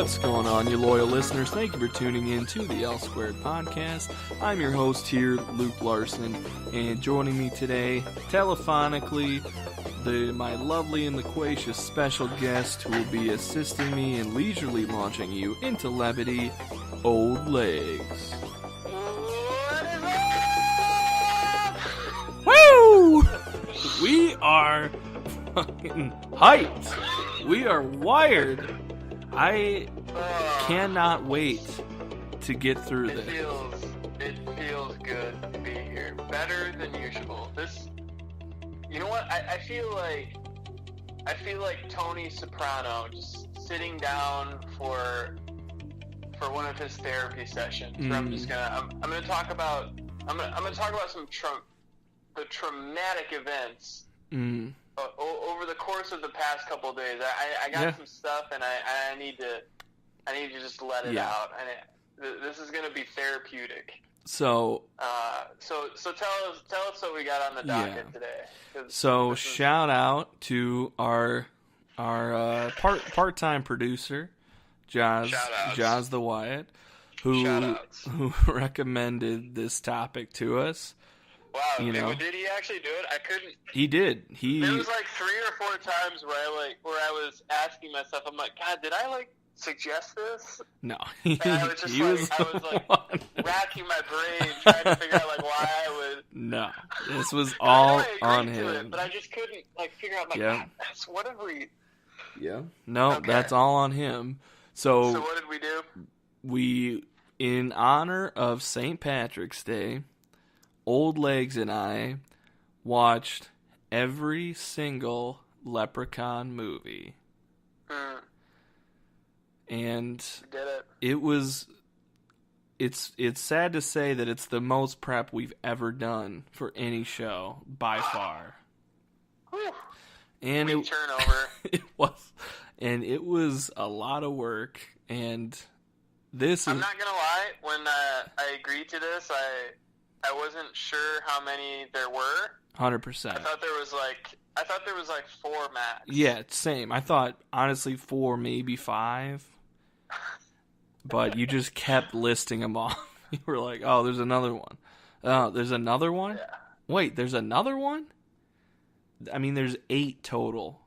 What's going on, you loyal listeners? Thank you for tuning in to the L Squared Podcast. I'm your host here, Luke Larson, and joining me today, telephonically, my lovely and loquacious special guest who will be assisting me in leisurely launching you into levity, Old Legs. Woo! We are fucking hyped. We are wired. I cannot wait to get through this. It feels good to be here. Better than usual. You know what? I feel like Tony Soprano just sitting down for one of his therapy sessions. Where I'm gonna talk about some the traumatic events over the course of the past couple of days. I got some stuff, and I need to just let it out. And this is gonna be therapeutic. So tell us what we got on the docket today. So shout out to our part-time producer, Jaws the Wyatt, who recommended this topic to us. Wow, did he actually do it? I couldn't. He did. There was like 3 or 4 times where I was asking myself, I'm like, God, did I suggest this? No. I was just racking my brain trying to figure out why I would. No, this was all on him. It, but I just couldn't figure out God, that's what have we? Yeah. No, that's all on him. So what did we do? We, in honor of St. Patrick's Day, Old Legs and I watched every single Leprechaun movie. And it's sad to say that it's the most prep we've ever done for any show by far. And turnover. It was a lot of work, and I'm not gonna lie, when I agreed to this, I wasn't sure how many there were. 100%. I thought there was 4 max. Yeah, same. I thought, honestly, 4, maybe 5. But you just kept listing them off. You were like, oh, there's another one. Oh, there's another one? Yeah. Wait, there's another one? I mean, there's 8 total.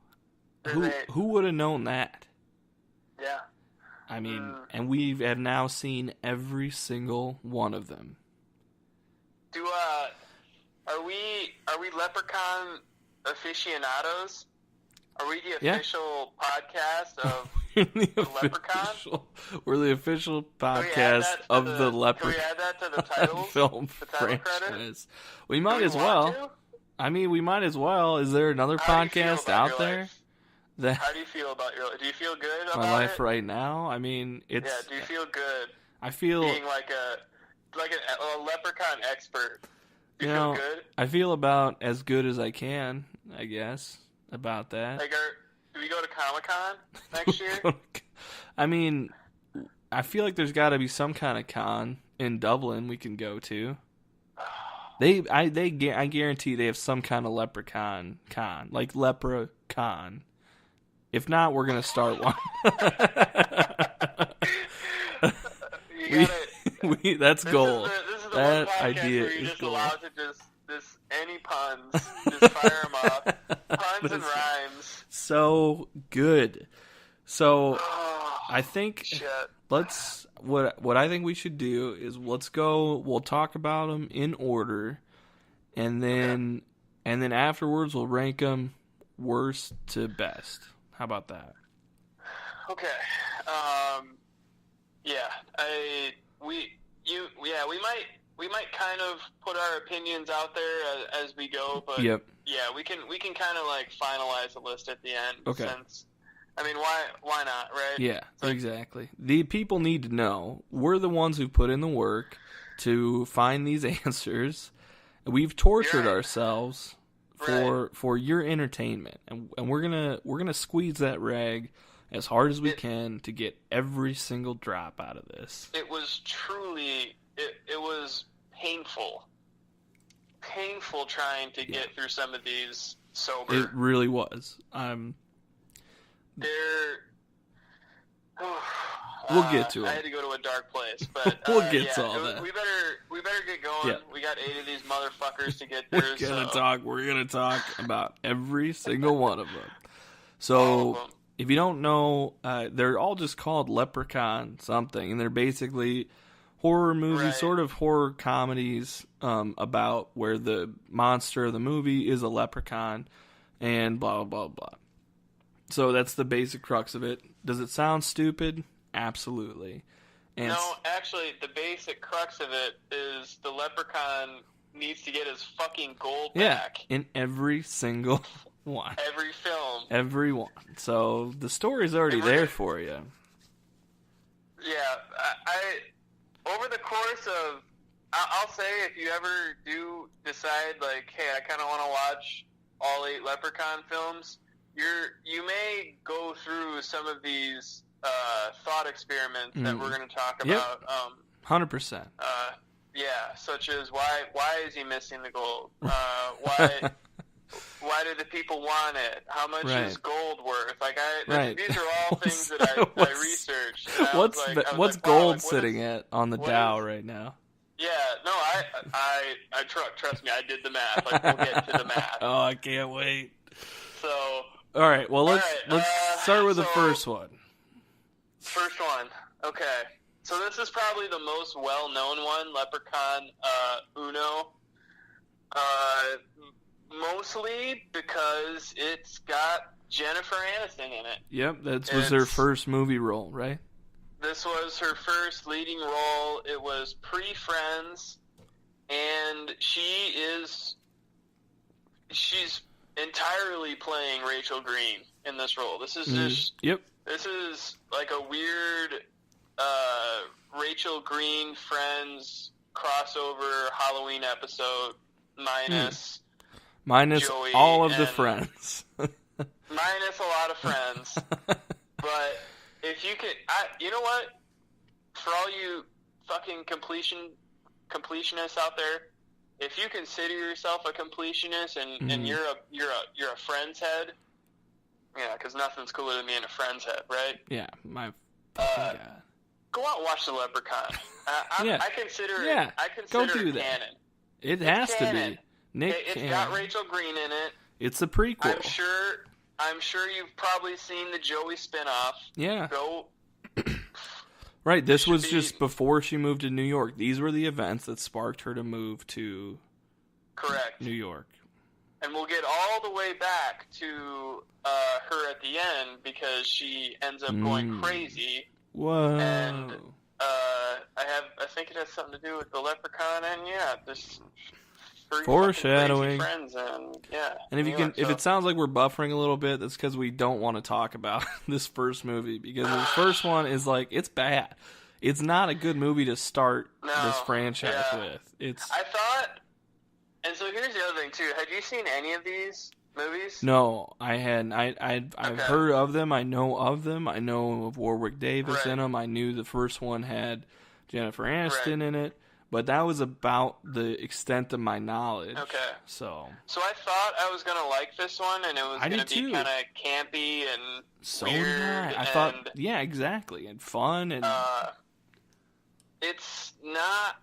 Who would have known that? Yeah. I mean, and we have now seen every single one of them. Are we Leprechaun aficionados? Are we the official podcast of the Leprechaun? We're the official podcast of the Leprechaun. Can we add that to the title? Film franchise. We might as well. I mean, we might as well. Is there another podcast out there? How do you feel about your life? Do you feel good about my life right now? I mean, it's. Yeah. Do you feel good? I feel being like a Leprechaun expert. Do you feel good? I feel about as good as I can, I guess, about that. Do we go to Comic-Con next year? I mean, I feel like there's got to be some kind of con in Dublin we can go to. I guarantee they have some kind of Leprechaun con, like Leprechaun. If not, we're gonna start one. That's goal. This is the that one idea where you're is just goal. allowed to just any puns, just fire them up, puns and rhymes. So good. So I think what I think we should do is let's go. We'll talk about them in order, and then afterwards we'll rank them worst to best. How about that? Okay. We might kind of put our opinions out there as we go, but yep. Yeah, we can kind of finalize the list at the end. Okay. Since, I mean, why not, right? Yeah, exactly. The people need to know we're the ones who put in the work to find these answers. We've tortured ourselves for your entertainment, and we're gonna squeeze that rag as hard as we can to get every single drop out of this. It was truly it was painful trying to get through some of these sober. It really was. We'll get to I it. had to go to a dark place, but We'll get yeah, to all that. We better get going. Yeah. We got 8 of these motherfuckers to get We're there. gonna talk about every single one of them. All So, of them. if you don't know, they're all just called Leprechaun something, and they're basically horror movies, Right. sort of horror comedies about where the monster of the movie is a leprechaun, and blah, blah, blah. So that's the basic crux of it. Does it sound stupid? Absolutely. And No, actually, the basic crux of it is the leprechaun needs to get his fucking gold back. in every single one. Every film. Every one. So the story's already there for you. Yeah, I over the course of, I'll say if you ever do decide, like, hey, I kind of want to watch all 8 Leprechaun films, you may go through some of these thought experiments that we're going to talk about. 100%. Yeah, such as why is he missing the gold? Why do the people want it? How much is gold worth? Like these are all things that I researched. What's gold sitting at the Dow right now? Yeah, no, trust me, I did the math. Like, we'll get to the math. Oh, I can't wait. So, all right, well let's start with the first one. First one, okay. So this is probably the most well-known one, Leprechaun Uno. Mostly because it's got Jennifer Aniston in it. Yep, that was her first movie role, right? This was her first leading role. It was pre-Friends, and she's entirely playing Rachel Green in this role. This is just This is like a weird Rachel Green Friends crossover Halloween episode minus Joey all of the friends. Minus a lot of friends. But if you could, you know what? For all you fucking completionists out there, if you consider yourself a completionist and you're a friend's head, yeah, because nothing's cooler than being a friend's head, right? Yeah, my God. Go out and watch The Leprechaun. I consider it. I consider it canon. It has to be. It's got Rachel Green in it. It's a prequel. I'm sure you've probably seen the Joey spinoff. Yeah. Go. Right. This was just before she moved to New York. These were the events that sparked her to move to. Correct. New York. And we'll get all the way back to her at the end because she ends up going crazy. Whoa. And I think it has something to do with the Leprechaun and this. Foreshadowing. Friends and if it sounds like we're buffering a little bit, that's because we don't want to talk about this first movie because the first one is it's bad. It's not a good movie to start this franchise with. I thought, and so here's the other thing too. Had you seen any of these movies? No, I hadn't. I've heard of them. I know of them. I know of Warwick Davis in them. I knew the first one had Jennifer Aniston in it. But that was about the extent of my knowledge. Okay. So I thought I was going to like this one, and it was going to be kind of campy and weird. I thought, yeah, exactly, and fun, and it's not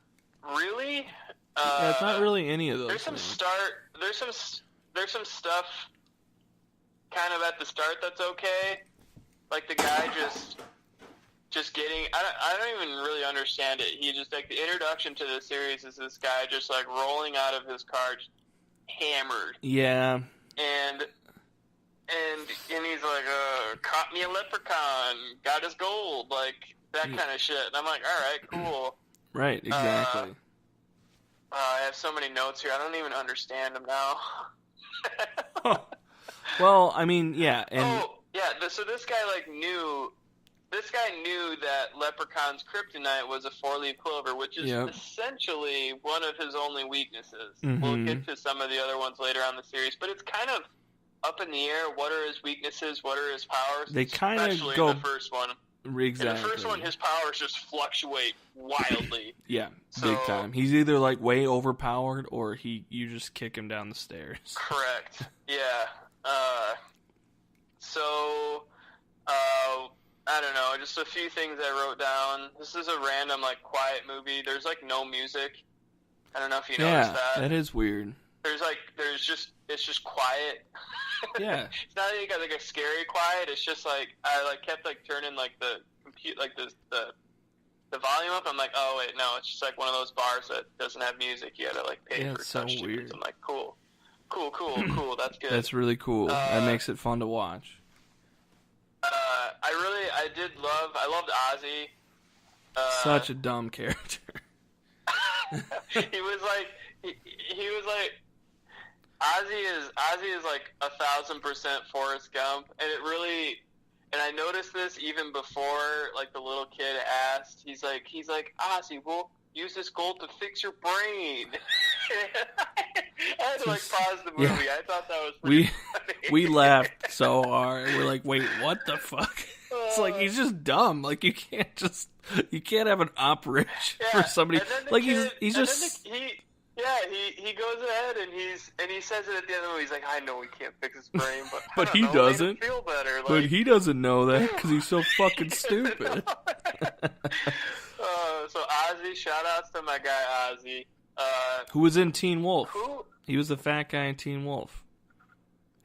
really. It's not really any of those. There's some stuff kind of at the start that's okay, like the guy just getting, I don't even really understand it. He just, the introduction to the series is this guy just, rolling out of his car just hammered. Yeah. And he's like, caught me a leprechaun, got his gold, that kind of shit. And I'm like, all right, cool. Right, exactly. I have so many notes here, I don't even understand them now. Well, I mean, yeah. And so this guy, knew that Leprechaun's kryptonite was a 4-leaf clover, which is essentially one of his only weaknesses. Mm-hmm. We'll get to some of the other ones later on in the series, but it's kind of up in the air. What are his weaknesses? What are his powers? They kind of go... in the first one. Exactly. In the first one, his powers just fluctuate wildly. Yeah, big time. He's either, way overpowered, or you just kick him down the stairs. Correct. Yeah. I don't know, just a few things I wrote down. This is a random, like, quiet movie. There's, like, no music. I don't know if you noticed that. Yeah, that is weird. It's just quiet. Yeah. It's not like a scary quiet. It's just, like, I, like, kept, like, turning, like, the volume up. I'm like, oh, wait, no, it's just, like, one of those bars that doesn't have music. You gotta, like, pay for it's so touch weird. tunes. I'm like, cool. That's good. That's really cool. That makes it fun to watch. I loved Ozzy. Such a dumb character. he was like Ozzy is like 1,000% Forrest Gump, and I noticed this even before, like, the little kid asked. He's like Ozzy, we'll use this gold to fix your brain. I had to, like, pause the movie. Yeah. I thought that was pretty funny. We laughed so hard. We're like, wait, what the fuck? It's like, he's just dumb. Like, you can't have an operation for somebody. Like, he goes ahead and he says it at the end of the movie. He's like, I know we can't fix his brain, but but I he don't know, doesn't. made him feel better. Like, but he doesn't know that because he's so fucking stupid. So Ozzy, shout outs to my guy Ozzy. Who was in Teen Wolf? Who? He was the fat guy in Teen Wolf.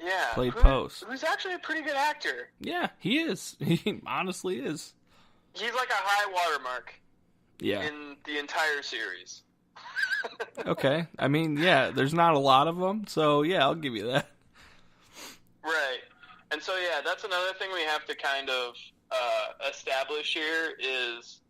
Yeah. Played Post. Who's actually a pretty good actor. Yeah, he is. He honestly is. He's like a high watermark. Yeah. In the entire series. Okay. I mean, yeah, there's not a lot of them, so yeah, I'll give you that. Right. And so, yeah, that's another thing we have to kind of establish here is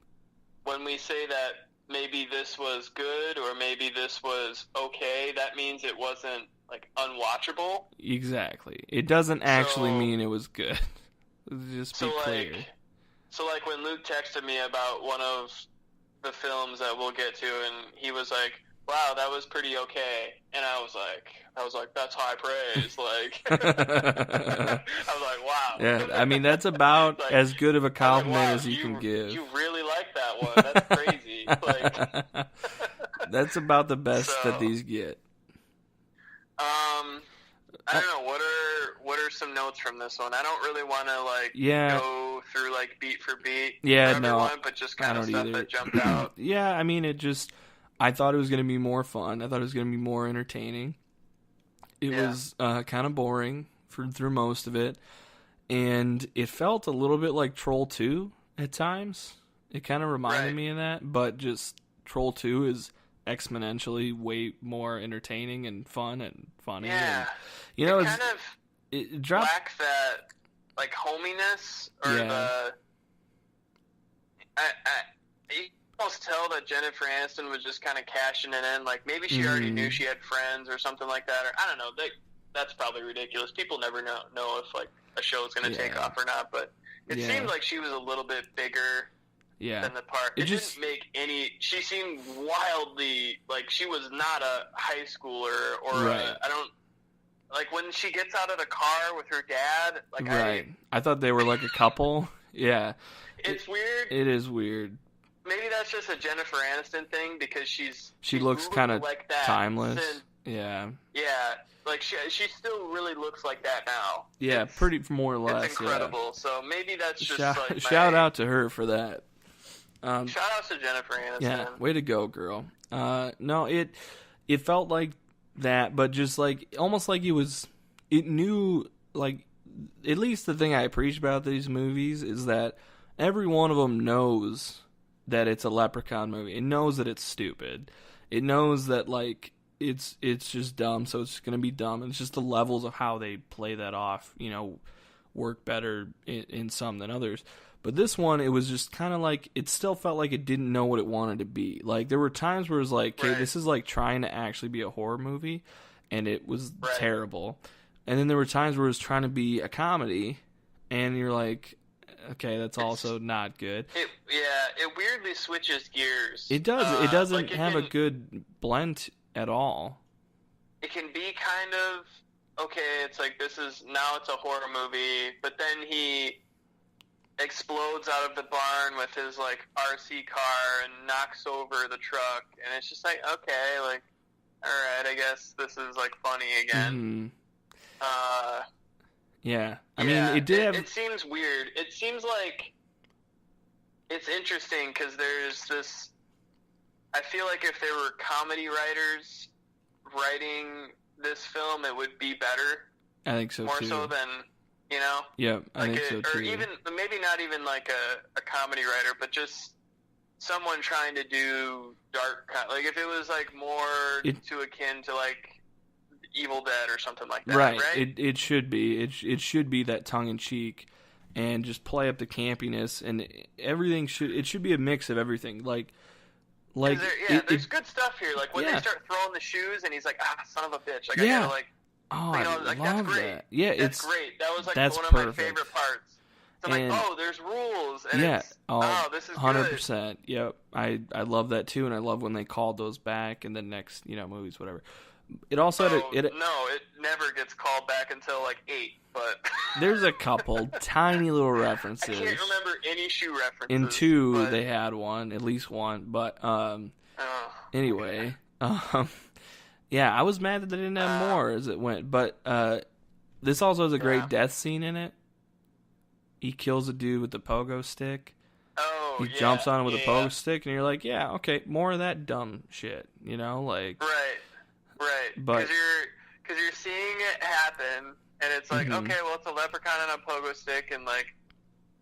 when we say that maybe this was good or maybe this was okay, that means it wasn't, like, unwatchable. Exactly. It doesn't actually mean it was good. Just be clear. Like, when Luke texted me about one of the films that we'll get to, and he was like, wow, that was pretty okay. And I was like, that's high praise. Like, I was like, wow. Yeah, I mean, that's about like, as good of a compliment like, wow, as you can give. You really like that one. That's crazy. Like, that's about the best that these get. I don't know. What are some notes from this one? I don't really want to, like, go through, like, beat for beat. Yeah, for everyone, but just kind of stuff either. that jumped out. Yeah, I mean, I thought it was going to be more fun. I thought it was going to be more entertaining. It was kind of boring through most of it, and it felt a little bit like Troll 2 at times. It kind of reminded me of that, but just Troll 2 is exponentially way more entertaining and fun and funny. Yeah. And, you know, it dropped lacks that, like, hominess or the. You almost tell that Jennifer Aniston was just kind of cashing it in. Like, maybe she already knew she had friends or something like that. Or I don't know. That's probably ridiculous. People never know if, like, a show is going to take off or not. But it seemed like she was a little bit bigger. Yeah. Than the part. It didn't make any. She seemed wildly like she was not a high schooler or I don't. Like, when she gets out of the car with her dad, like, I thought they were like a couple. Yeah. It's weird. It is weird. Maybe that's just a Jennifer Aniston thing because she looks kind of like that timeless. Yeah. Like, she still really looks like that now. Yeah, pretty more or less. It's incredible. Yeah. So maybe that's just shout out to her for that. Shout out to Jennifer Aniston. Yeah, way to go, girl. No, it felt like that, but just like almost like it knew, like, at least the thing I appreciate about these movies is that every one of them knows that it's a Leprechaun movie. It knows that it's stupid. It knows that, like, it's just dumb, so it's going to be dumb. And it's just the levels of how they play that off, you know, work better in some than others. But this one, it was just kind of like, it still felt like it didn't know what it wanted to be. Like, there were times where it was like, okay, this is like trying to actually be a horror movie, and it was terrible. And then there were times where it was trying to be a comedy, and you're like, okay, that's also not good. It weirdly switches gears. It does. It doesn't have a good blend at all. It can be kind of, okay, it's like, now it's a horror movie, but then he explodes out of the barn with his, like, RC car and knocks over the truck, and it's just like, okay, like, alright, I guess this is, like, funny again. Yeah. I mean, it did have... It seems weird. It seems like it's interesting because there's this. I feel like if there were comedy writers writing this film, it would be better. I think so more too. so than, you know? Yeah, I think so too. Or even, maybe not even like a comedy writer, but just someone trying to do dark, like if it was like more to akin to like Evil Dead or something like that, right? It should be. It should be that tongue-in-cheek and just play up the campiness, and everything should be a mix of everything. There's good stuff here. Like when they start throwing the shoes, and he's like, son of a bitch. Like, yeah. I gotta like, oh, you know, I like, love that's great. that. Yeah, that's great. That was like one of my favorite parts. So I'm like, there's rules, and this is 100%. Yep, I love that too, and I love when they called those back in the next, movies, whatever. It also no, it never gets called back until like 8. But there's a couple tiny little references. I can't remember any shoe references. In 2, they had one, at least one. But anyway, yeah, I was mad that they didn't have more as it went. But this also has a great death scene in it. He kills a dude with the pogo stick. Oh, he jumps on him with a pogo stick, and you're like, yeah, okay, more of that dumb shit, like. Right. But because you're seeing it happen, and it's like, okay, well, it's a leprechaun on a pogo stick, and like,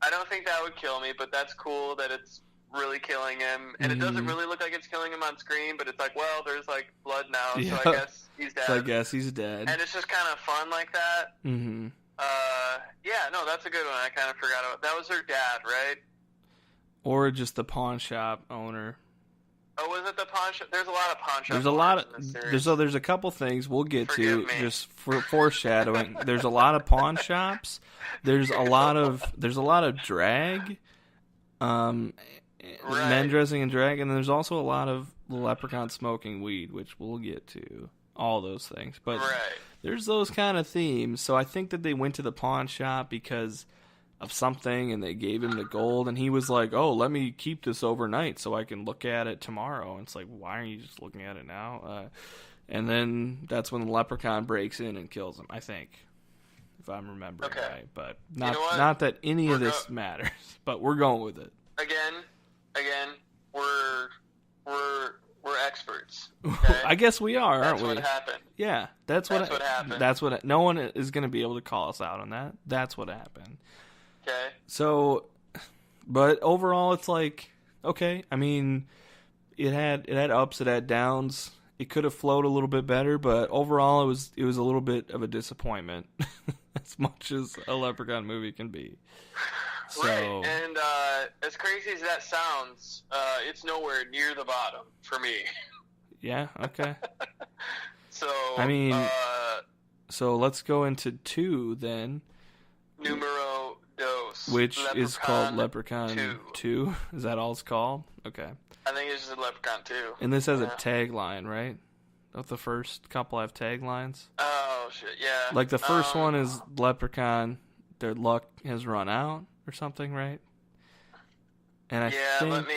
I don't think that would kill me, but that's cool that it's really killing him, and it doesn't really look like it's killing him on screen, but it's like, well, there's like blood now, so I guess he's dead. So I guess he's dead. And it's just kind of fun like that. Mm-hmm. Yeah, no, that's a good one. I kind of forgot about. That was her dad, right? Or just the pawn shop owner. Oh, was it the pawn shop? There's a lot of pawn shops. There's a lot of. There's a couple things we'll get to just for foreshadowing. There's a lot of pawn shops. There's a lot of drag. Men dressing in drag, and there's also a lot of leprechaun smoking weed, which we'll get to. All those things, but there's those kind of themes. So I think that they went to the pawn shop because of something, and they gave him the gold, and he was like, "Oh, let me keep this overnight so I can look at it tomorrow." And it's like, why aren't you just looking at it now? And then that's when the leprechaun breaks in and kills him. I think, if I'm remembering right, but not that any of this matters. But we're going with it. Again, we're experts. Okay? I guess we are, aren't we? That's what happened. Yeah, that's what happened. That's what. No one is going to be able to call us out on that. That's what happened. Okay. So, but overall, it's like, okay. I mean, it had ups, it had downs. It could have flowed a little bit better, but overall, it was a little bit of a disappointment, as much as a Leprechaun movie can be. So, right, and as crazy as that sounds, it's nowhere near the bottom for me. Yeah, okay. So, I mean, so let's go into 2 then. Numero dos. Which is called Leprechaun 2. Is that all it's called? Okay. I think it's just Leprechaun 2. And this has a tagline, right? Don't the first couple have taglines? Oh, shit, yeah. Like the first one is Leprechaun, their luck has run out. Or something, right? And I think,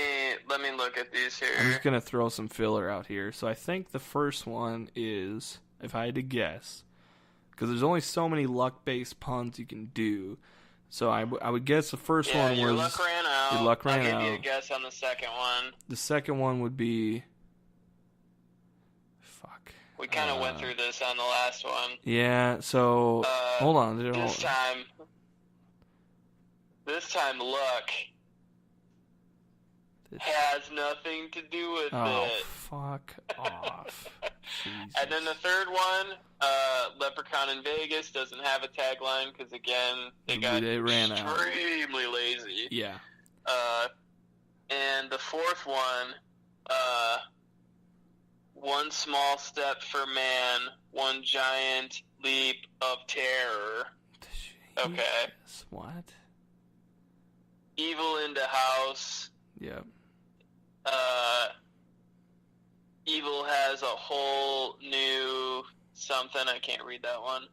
let me look at these here. I'm just gonna throw some filler out here. So I think the first one is, if I had to guess, because there's only so many luck-based puns you can do. So I would guess the first one was your luck ran out. Your luck ran out. I'll give you a guess on the second one. The second one would be. Fuck. We kind of went through this on the last one. Yeah. So hold on. This time, luck has nothing to do with it. Oh, fuck off. And then the third one, Leprechaun in Vegas, doesn't have a tagline because, again, they ran extremely lazy. Yeah. And the fourth one, one small step for man, one giant leap of terror. Jeez. Okay. What? Evil into house. Yep. Evil has a whole new something. I can't read that one.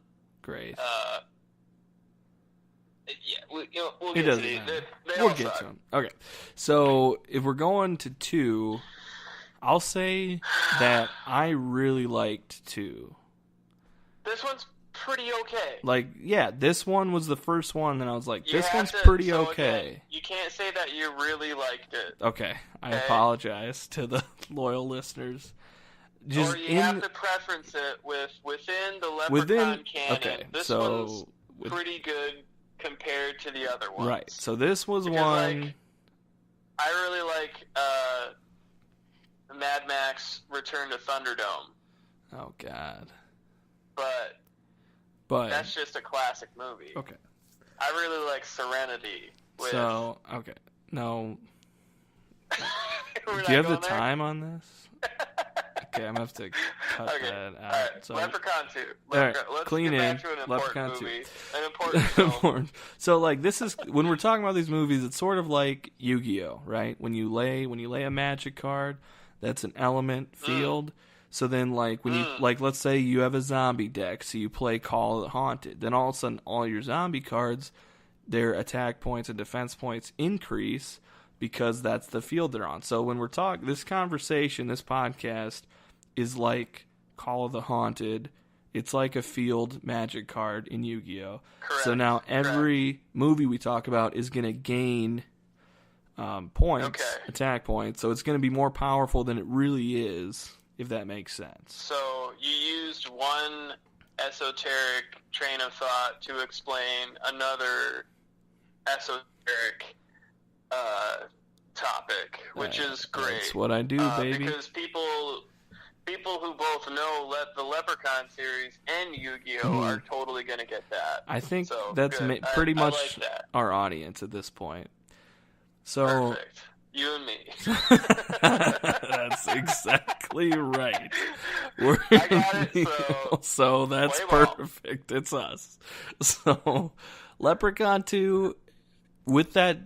Great. Yeah, we'll get to these. We'll get to them. Okay. So if we're going to 2, I'll say that I really liked 2. This one's pretty okay. Like, yeah, this one was the first one, and I was like, You this have one's to- pretty so okay. Again, you can't say that you really liked it. Okay, I Okay. apologize to the loyal listeners. Just Or you have to preference it within the Leprechaun within canon. okay, This so one's pretty good compared to the other ones. right. So this was Because, one. like, I really like Mad Max Return to Thunderdome, Oh God. but that's just a classic movie. okay. I really like Serenity. With... So okay, no. We're Do you not have the going there? time on this? Okay, I'm gonna have to cut Okay. that out. All right. So Leprechaun 2. right, Let's clean get in. back to an Leprechaun important 2. movie. An important film. important. So like this is when we're talking about these movies, it's sort of like Yu-Gi-Oh, right? When you lay a magic card, that's an element field. So then like when you like let's say you have a zombie deck, so you play Call of the Haunted, then all of a sudden all your zombie cards, their attack points and defense points increase because that's the field they're on. So when we're talking this conversation, this podcast is like Call of the Haunted. It's like a field magic card in Yu-Gi-Oh. Correct. So now every movie we talk about is going to gain points, attack points. So it's going to be more powerful than it really is, if that makes sense. So you used one esoteric train of thought to explain another esoteric topic, which is great. That's what I do, baby. Because people who both know the Leprechaun series and Yu-Gi-Oh are totally going to get that. I think So, that's good. pretty I much like that. our audience at this point. So Perfect. You and me. that's exactly right. We're I got it, so that's play ball. perfect. It's us. So Leprechaun 2, with that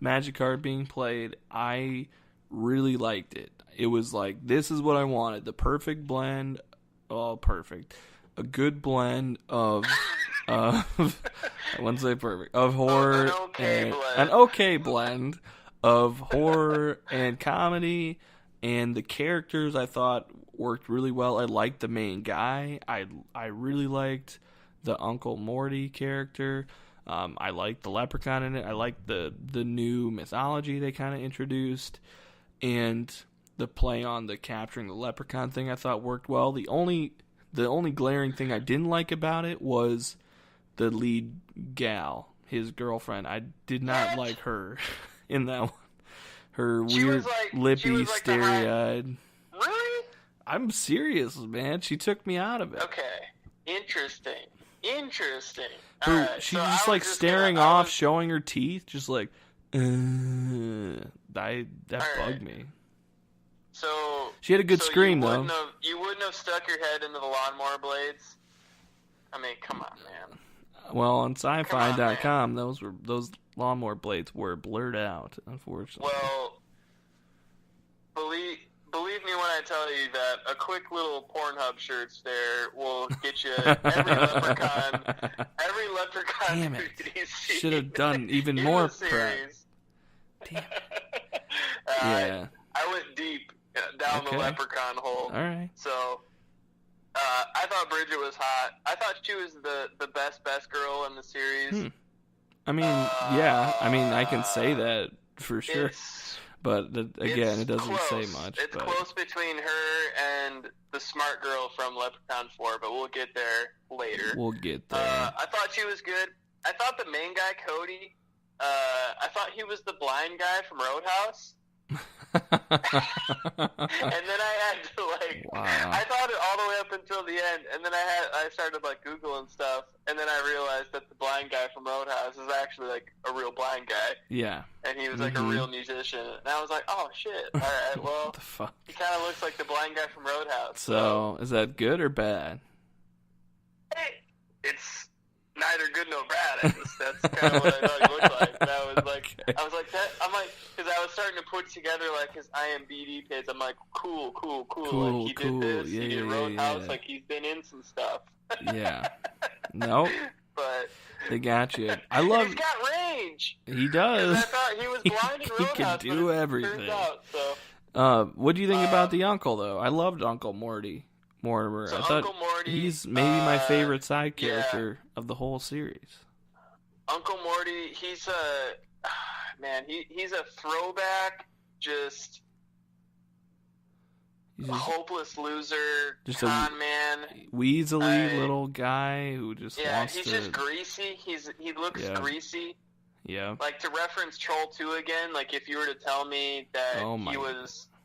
magic card being played, I really liked it. It was like, this is what I wanted. The perfect blend. Oh, perfect. A good blend of I wouldn't say perfect. Of horror an okay blend of horror and comedy, and the characters I thought worked really well. I liked the main guy. I really liked the Uncle Morty character. I liked the Leprechaun in it. I liked the new mythology they kind of introduced, and the play on the capturing the Leprechaun thing I thought worked well. The only glaring thing I didn't like about it was the lead gal, his girlfriend. I did not like her in that one. Her weird, lippy, starry-eyed. Really? I'm serious, man. She took me out of it. Okay. Interesting. Her, Alright, she so just I like was just staring gonna- I off, was- showing her teeth, just like, that Alright. bugged me. So She had a good scream, though. You wouldn't have stuck your head into the lawnmower blades. I mean, come on, man. Well, on sci-fi.com, those lawnmower blades were blurred out, unfortunately. Well, believe me when I tell you that a quick little Pornhub search there will get you every leprechaun Damn it. DVD scene Should have done even in more the prep. series. Damn Yeah. Yeah. I went deep down the Okay. leprechaun hole. All right. So, I thought Bridget was hot. I thought she was the best girl in the series. I mean, yeah. I mean, I can say that for sure. But again, it doesn't close. say much. It's but close between her and the smart girl from Leprechaun 4, but we'll get there later. we'll get there. I thought she was good. I thought the main guy, Cody, I thought he was the blind guy from Roadhouse. And then I had to Wow. I thought it all the way up until the end, and then I started Googling stuff, and then I realized that the blind guy from Roadhouse is actually a real blind guy, Yeah. and he was a real musician. And I was like, oh shit! All right, well, What the fuck? he kind of looks like the blind guy from Roadhouse. So, is that good or bad? Hey, it's neither good nor bad. That's kind of what I thought he looked like. And I was like, Okay. because I was starting to put together his IMDb page. I'm like, cool. Cool, He cool. did this. Yeah, he did yeah, Roadhouse. yeah. He's been in some stuff. Yeah. Nope. But They got you. I love. he's got range. He 'Cause does. I thought he was blind in He can Roadhouse. do but it everything. turns out, so. What do you think about the uncle, though? I loved Uncle Morty. Mortimer. So I thought Uncle Morty, he's maybe my favorite side character of the whole series. Uncle Morty, he's he's a throwback, just hopeless loser, just con man, weaselly little guy who just wants he's to... just greasy. He looks greasy. Yeah. Like, to reference Troll 2 again, like, if you were to tell me that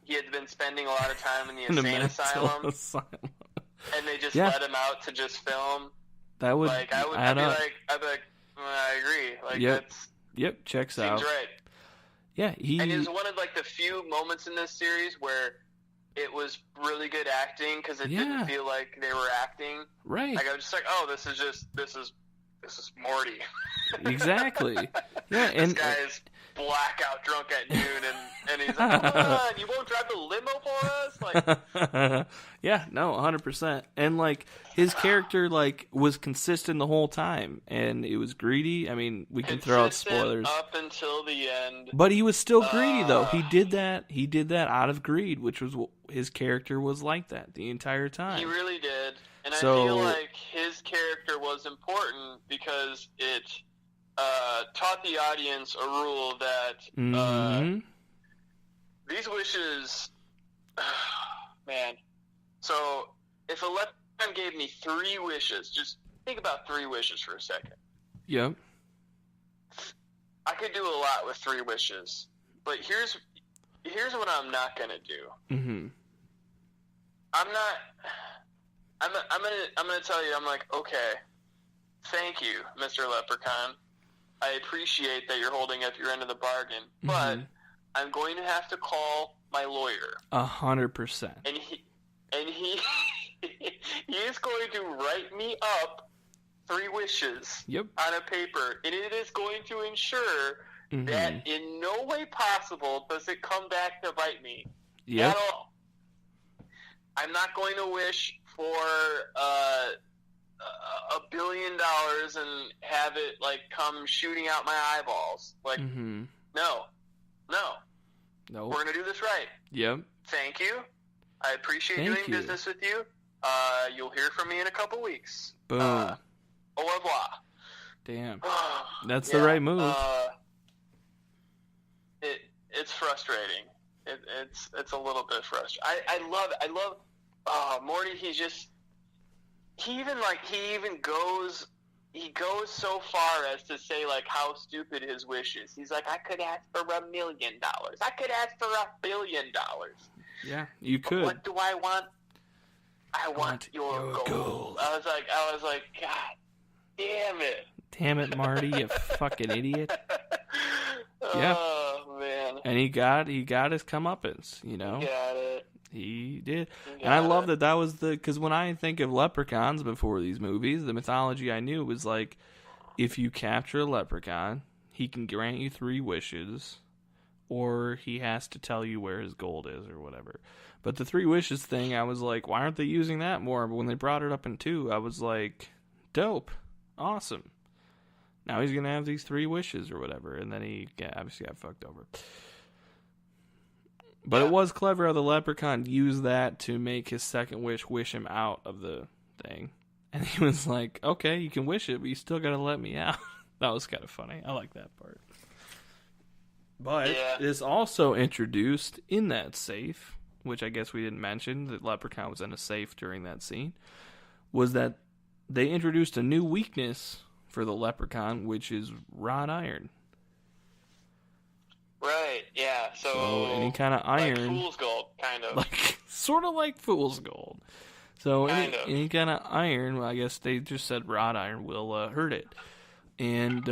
he had been spending a lot of time in the insane asylum, and they just let him out to just film, that would I'd be like, I agree. Like, checks seems out. right. Yeah, and it was one of, like, the few moments in this series where it was really good acting, because it didn't feel like they were acting. Right. Like, I was just like, oh, this is Morty. Exactly. Yeah, and this guy's blackout drunk at noon, and he's like, come on, you won't drive the limo for us? Like, yeah, no, 100%. And, like, his character, like, was consistent the whole time, and it was greedy. I mean, we can throw out spoilers. Up until the end. But he was still greedy, though. He did that out of greed, which was his character was like that the entire time. He really did. And I feel like his character was important because it taught the audience a rule that these wishes... man. So, if a Leprechaun gave me 3 wishes, just think about 3 wishes for a second. Yep. I could do a lot with 3 wishes. But here's what I'm not going to do. Mm-hmm. I'm gonna tell you, I'm like, okay, thank you, Mr. Leprechaun. I appreciate that you're holding up your end of the bargain, but I'm going to have to call my lawyer. 100%. And he is going to write me up 3 wishes on a paper, and it is going to ensure that in no way possible does it come back to bite me at all. I'm not going to wish for $1 billion and have it like come shooting out my eyeballs. Like, no. We're gonna do this right. Yep. Thank you. I appreciate doing business with you. You'll hear from me in a couple weeks. Boom. Au revoir. Damn. That's the right move. It's frustrating. It's a little bit frustrating. I love Morty. He goes so far as to say like how stupid his wish is. He's like, I could ask for $1 million. I could ask for $1 billion. Yeah, you could. But what do I want? I want your gold. I was like, God damn it. Damn it, Marty, you fucking idiot. Oh, man. And he got his comeuppance, you know? Got it. He did. And I love that was because when I think of leprechauns before these movies, the mythology I knew was like, if you capture a leprechaun, he can grant you 3 wishes, or he has to tell you where his gold is or whatever. But the 3 wishes thing, I was like, why aren't they using that more? But when they brought it up in 2, I was like, dope. Awesome. Now he's going to have these 3 wishes or whatever. And then he obviously got fucked over. But it was clever how the leprechaun used that to make his second wish him out of the thing. And he was like, okay, you can wish it, but you still got to let me out. That was kind of funny. I like that part. But it is also introduced in that safe, which I guess we didn't mention, that Leprechaun was in a safe during that scene, was that they introduced a new weakness for the Leprechaun, which is wrought iron. Right, yeah. So any kind of iron. Like fool's gold, kind of. Sort of like fool's gold. So any kind of iron, well, I guess they just said wrought iron will hurt it. And,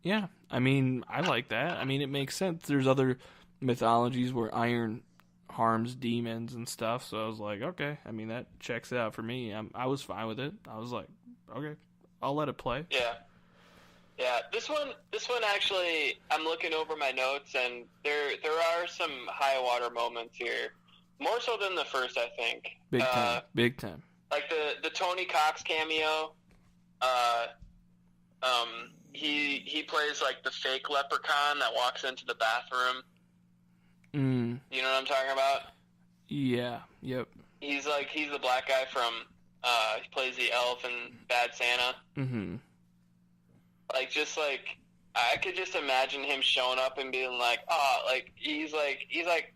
yeah, I mean, I like that. I mean, it makes sense. There's other mythologies where iron harms demons and stuff, so I was like, okay. I mean, that checks it out for me. I was fine with it. I was like, okay, I'll let it play. Yeah. Yeah, this one actually, I'm looking over my notes, and there are some high water moments here. More so than the first, I think. Big time. Like the Tony Cox cameo, he plays like the fake leprechaun that walks into the bathroom. You know what I'm talking about? Yeah, yep. he's the black guy from he plays the elf in Bad Santa. Mm-hmm. Like, just like, I could just imagine him showing up and being like, oh, like, he's like, he's like,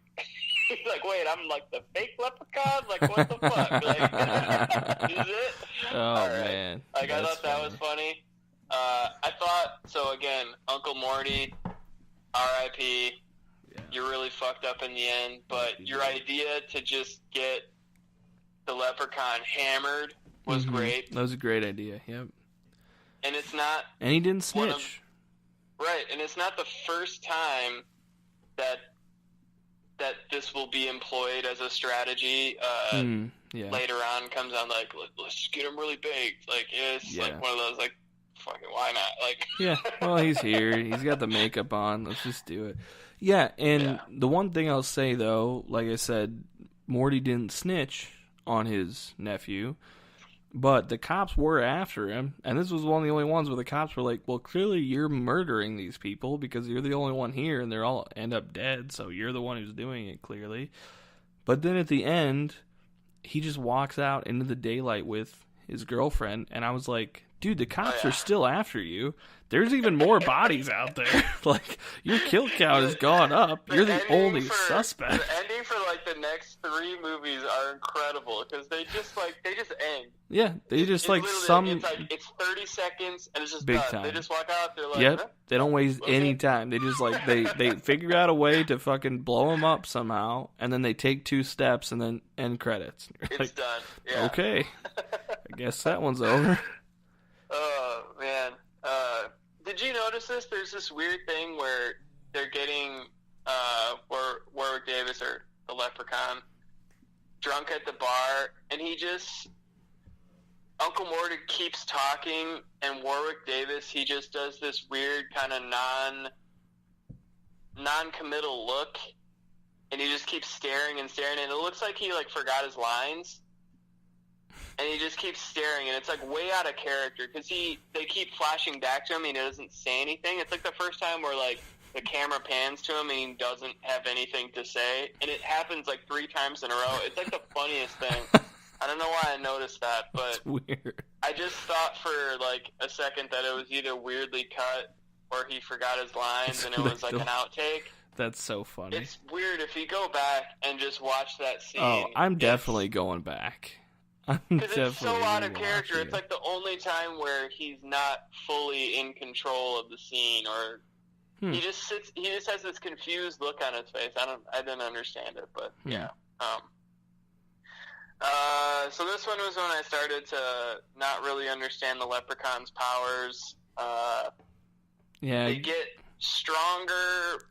wait, I'm like the fake Leprechaun? Like, what the fuck? Like, is it? Oh, man. Like, I thought that was funny. I thought, so again, Uncle Morty, R.I.P., you really fucked up in the end, but your idea to just get the Leprechaun hammered was great. That was a great idea, yep. And it's not... And he didn't snitch. Right, and it's not the first time that this will be employed as a strategy. Later on comes on, like, let's get him really baked. Like, it's like one of those, like, fucking why not? Like, yeah, well, he's here. He's got the makeup on. Let's just do it. Yeah, and the one thing I'll say, though, like I said, Morty didn't snitch on his nephew, but the cops were after him, and this was one of the only ones where the cops were like, well, clearly you're murdering these people because you're the only one here, and they all end up dead, so you're the one who's doing it, clearly. But then at the end, he just walks out into the daylight with his girlfriend, and I was like, dude, the cops are still after you. There's even more bodies out there. Like, your kill count has gone up. You're the only suspect. The ending for, like, the next 3 movies are incredible, because they just end. Yeah, they just, it's 30 seconds, and it's just big done. time. They just walk out, they're like, yep, they don't waste any time. They just, like, they figure out a way to fucking blow him up somehow, and then they take 2 steps, and then end credits. It's like, done. Yeah. Okay. I guess that one's over. Oh, man. Did you notice this? There's this weird thing where they're getting Warwick Davis, or the Leprechaun, drunk at the bar, and Uncle Morty keeps talking, and Warwick Davis, he just does this weird kind of non-committal look, and he just keeps staring, and it looks like he, like, forgot his lines. And he just keeps staring, and it's, like, way out of character, because they keep flashing back to him, and he doesn't say anything. It's, like, the first time where, like, the camera pans to him, and he doesn't have anything to say, and it happens, like, 3 times in a row. It's, like, the funniest thing. I don't know why I noticed that, but it's weird. I just thought for, like, a second that it was either weirdly cut, or he forgot his lines, and it was, like, an outtake. That's so funny. It's weird. If you go back and just watch that scene... Oh, I'm definitely going back. Because it's so out of character. It's like the only time where he's not fully in control of the scene, or he just sits. He just has this confused look on his face. I didn't understand it, but yeah. So this one was when I started to not really understand the Leprechaun's powers. They get stronger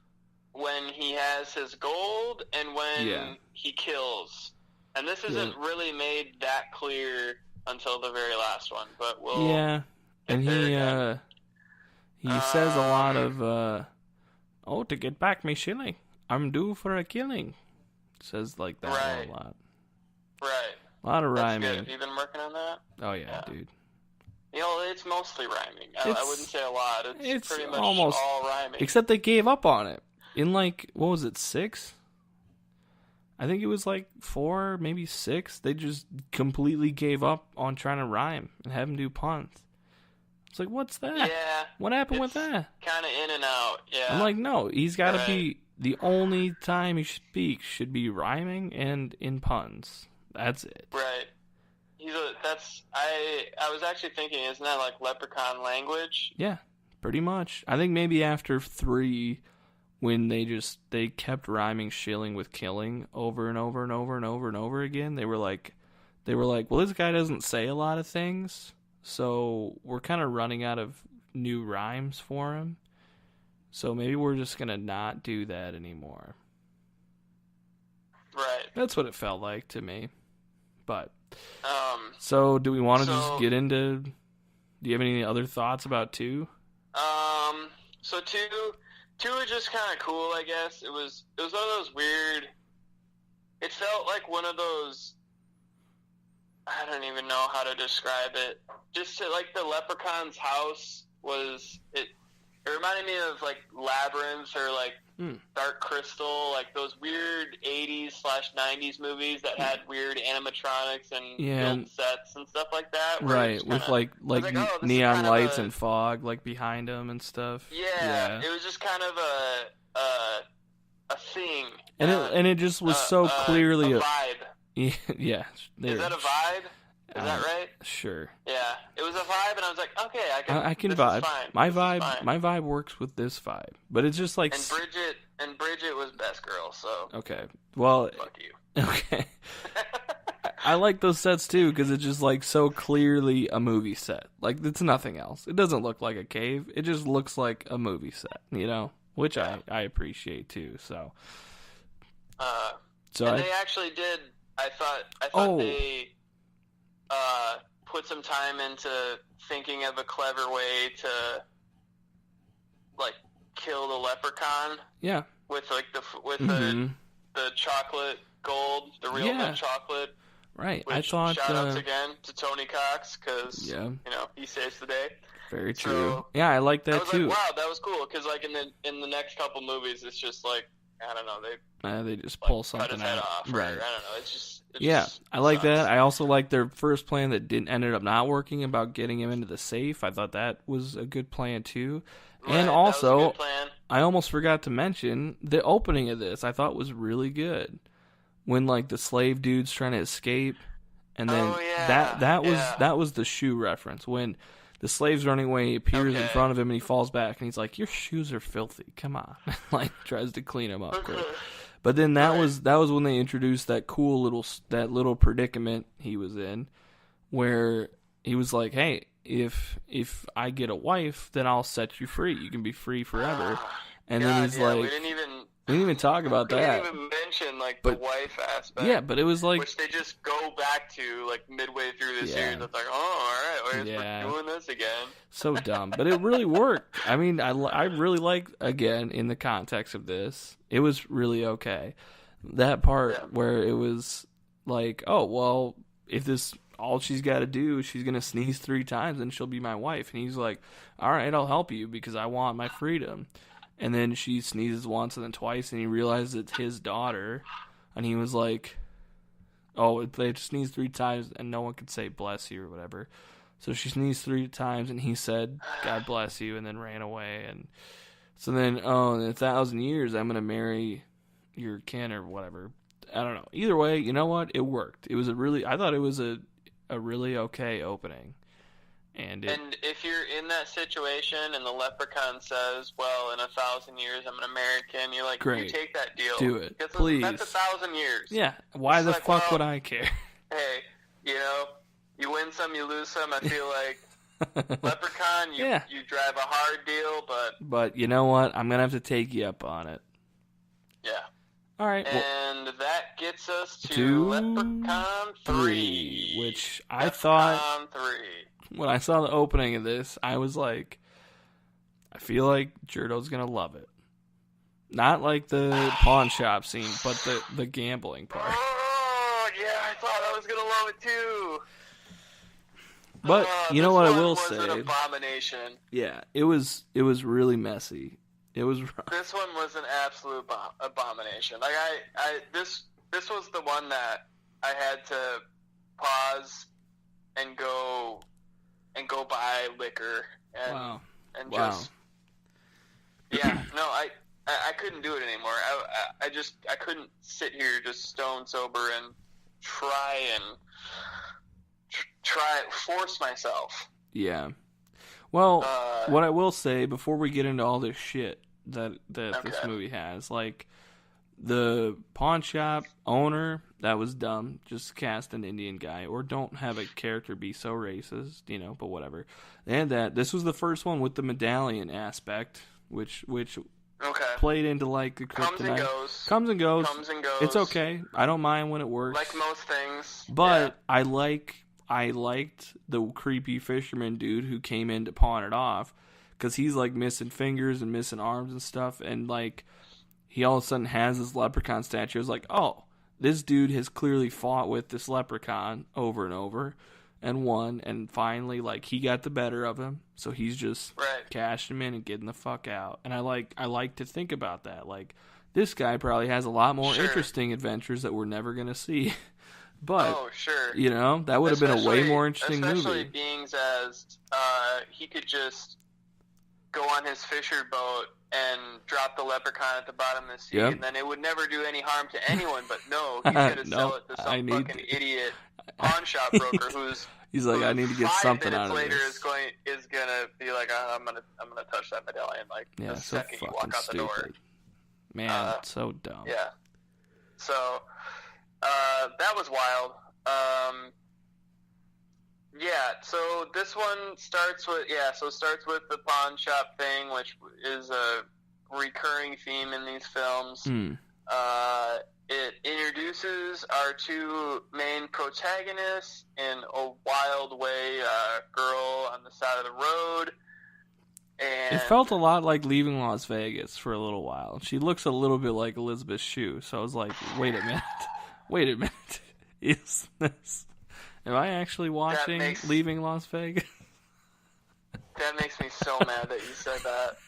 when he has his gold and when he kills. And this isn't really made that clear until the very last one, but we'll... Yeah, and he says a lot of, to get back me shilling, I'm due for a killing. Says like that a lot. Right. A lot of rhyming. That's good. Have you been working on that? Oh, yeah, dude. You know, it's mostly rhyming. I wouldn't say a lot. It's pretty much almost all rhyming. Except they gave up on it. In, like, what was it, 6? I think it was like 4, maybe 6. They just completely gave up on trying to rhyme and have him do puns. It's like, what's that? Yeah. What happened with that? Kind of in and out, yeah. I'm like, no, he's got to be, the only time he speaks should be rhyming and in puns. That's it. Right. I was actually thinking, isn't that like Leprechaun language? Yeah, pretty much. I think maybe after 3... when they kept rhyming shilling with killing over and over and over and over and over again, they were like, well, this guy doesn't say a lot of things, so we're kind of running out of new rhymes for him. So maybe we're just gonna not do that anymore. Right. That's what it felt like to me. But so do we want to just get into? Do you have any other thoughts about 2? So 2 was just kind of cool, I guess. It was one of those weird... It felt like one of those... I don't even know how to describe it. Just to, like, the Leprechaun's house was... It reminded remind me of like Labyrinth or like Dark Crystal, like those weird 80s/90s movies that had weird animatronics and built sets and stuff like that. Right, with like neon lights and fog like behind them and stuff. Yeah, it was just kind of a thing. And it just was so clearly a vibe. Yeah. Is that a vibe? Is that right? Sure. Yeah, it was a vibe, and I was like, okay, I can vibe. My vibe works with this vibe, but it's just like. And Bridget was best girl, so. Okay. Well. Fuck you. Okay. I like those sets too because it's just like so clearly a movie set. Like it's nothing else. It doesn't look like a cave. It just looks like a movie set. Which I appreciate too. So. They actually did. I thought they. Put some time into thinking of a clever way to, like, kill the leprechaun. Yeah. With like the chocolate gold, the real milk chocolate. Right. Which, I thought. Shout outs again to Tony Cox because he saves the day. Very true. So, yeah, I like that too. Like, wow, that was cool because like in the next couple movies, it's just like. I don't know. They just pull something cut his head out. Off, right. I don't know. It's just. I like that. I also like their first plan that ended up not working about getting him into the safe. I thought that was a good plan too. Right, and also, that was a good plan. I almost forgot to mention the opening of this. I thought was really good when like the slave dude's trying to escape, and then that was the shoe reference when. The slave's running away, he appears in front of him, and he falls back, and he's like, your shoes are filthy, come on. Like, tries to clean him up. Quick. But then that was when they introduced that cool little predicament he was in, where he was like, hey, if I get a wife, then I'll set you free. You can be free forever. And then he's like... We didn't even talk about that. We didn't even mention, like, the wife aspect. Yeah, but it was like... Which they just go back to, like, midway through the series. It's like, oh, all right, we're doing this again. So dumb. But it really worked. I mean, I really like, again, in the context of this, it was really okay. That part where it was like, oh, well, if this... all she's got to do, she's going to sneeze 3 times and she'll be my wife. And he's like, all right, I'll help you because I want my freedom. And then she sneezes once and then twice, and he realizes it's his daughter. And he was like, oh, they sneezed 3 times, and no one could say bless you or whatever. So she sneezed 3 times, and he said, God bless you, and then ran away. And so then, in 1,000 years, I'm going to marry your kin or whatever. I don't know. Either way, you know what? It worked. It was I thought it was a really okay opening. And if you're in that situation and the leprechaun says, well, in 1,000 years I'm going to marry Kim, you're like, great. You take that deal. Do it, please. That's 1,000 years. Yeah, why the fuck would I care? Hey, you win some, you lose some. I feel like Leprechaun, you drive a hard deal, But you know what? I'm going to have to take you up on it. Yeah. All right. And that gets us to Leprechaun 3. Which I thought... 3. When I saw the opening of this, I was like, I feel like Jerdo's going to love it. Not like the pawn shop scene, but the gambling part. Oh, yeah, I thought I was going to love it too. But you know what I will say? This one was an abomination. Yeah, it was really messy. It was rough. This one was an absolute abomination. Like this was the one that I had to pause and go buy liquor and just I couldn't do it anymore. I couldn't sit here just stone sober and force myself. Yeah. Well, what I will say before we get into all this shit that this movie has, like the pawn shop owner, that was dumb. Just cast an Indian guy or don't have a character be so racist, but whatever. And this was the first one with the medallion aspect, which played into like the kryptonite. Comes and goes. It's okay. I don't mind when it works. Like most things. But I liked the creepy fisherman dude who came in to pawn it off because he's like missing fingers and missing arms and stuff, and like he all of a sudden has this leprechaun statue. I was like, oh, this dude has clearly fought with this leprechaun over and over, and won, and finally, like, he got the better of him, so he's just right. cashing him in and getting the fuck out. And I like to think about that. Like, this guy probably has a lot more interesting adventures that we're never gonna see. But sure. You know, that would have been a way more interesting especially movie. being as he could just go on his fisher boat and drop the leprechaun at the bottom of the sea, and then it would never do any harm to anyone. But no, he's going to sell it to some fucking idiot pawn shop broker he's like, I need to get something out of this. 5 minutes later is gonna be like, I'm gonna touch that medallion like the second you walk out the door. Man, so dumb. Yeah. So that was wild. Yeah, so this one starts with the pawn shop thing, which is a recurring theme in these films. It introduces our two main protagonists in a wild way, girl on the side of the road. And it felt a lot like Leaving Las Vegas for a little while. She looks a little bit like Elizabeth Shue, so I was like, wait a minute. Is this... Am I actually watching Leaving Las Vegas? That makes me so mad that you said that.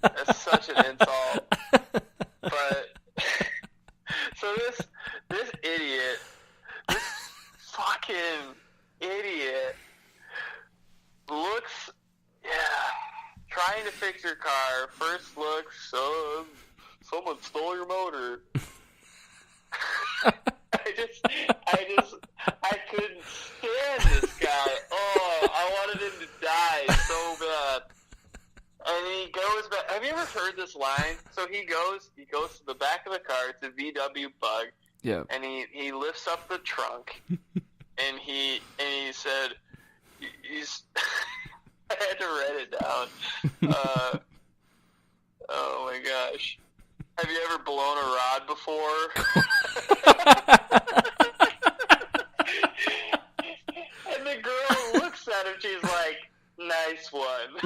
That's such an insult. But so this idiot, this fucking idiot, looks, trying to fix your car. First looks, someone stole your motor. I couldn't stand this guy. Oh, I wanted him to die so bad. And he goes back. Have you ever heard this line? So he goes to the back of the car. It's a VW Bug. Yeah. And he lifts up the trunk, and he said, I had to write it down. Oh my gosh. Have you ever blown a rod before? And the girl looks at him, she's like, nice one.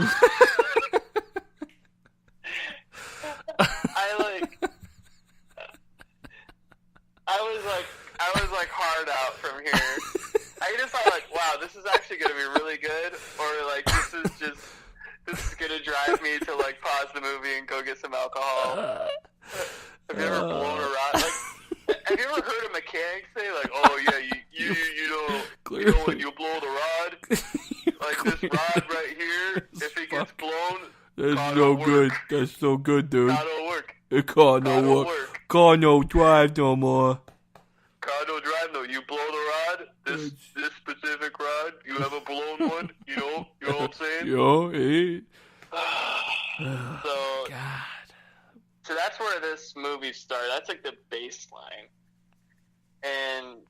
I was like hard out from here. I just thought like, wow, this is actually going to be really good, or like this is going to drive me to like pause the movie and go get some alcohol. Have you ever blown a rod? Like, have you ever heard a mechanic say like, oh yeah, you know when you blow the rod, like this rod right here, if it gets blown, that's no good. That's so good, dude. Car don't work. It car no work. Car no drive no more. Car no drive no. You blow the rod. This specific rod. You have a blown one. You know what I'm saying? Yo, hey. So God. So that's where this movie started. That's like the baseline. And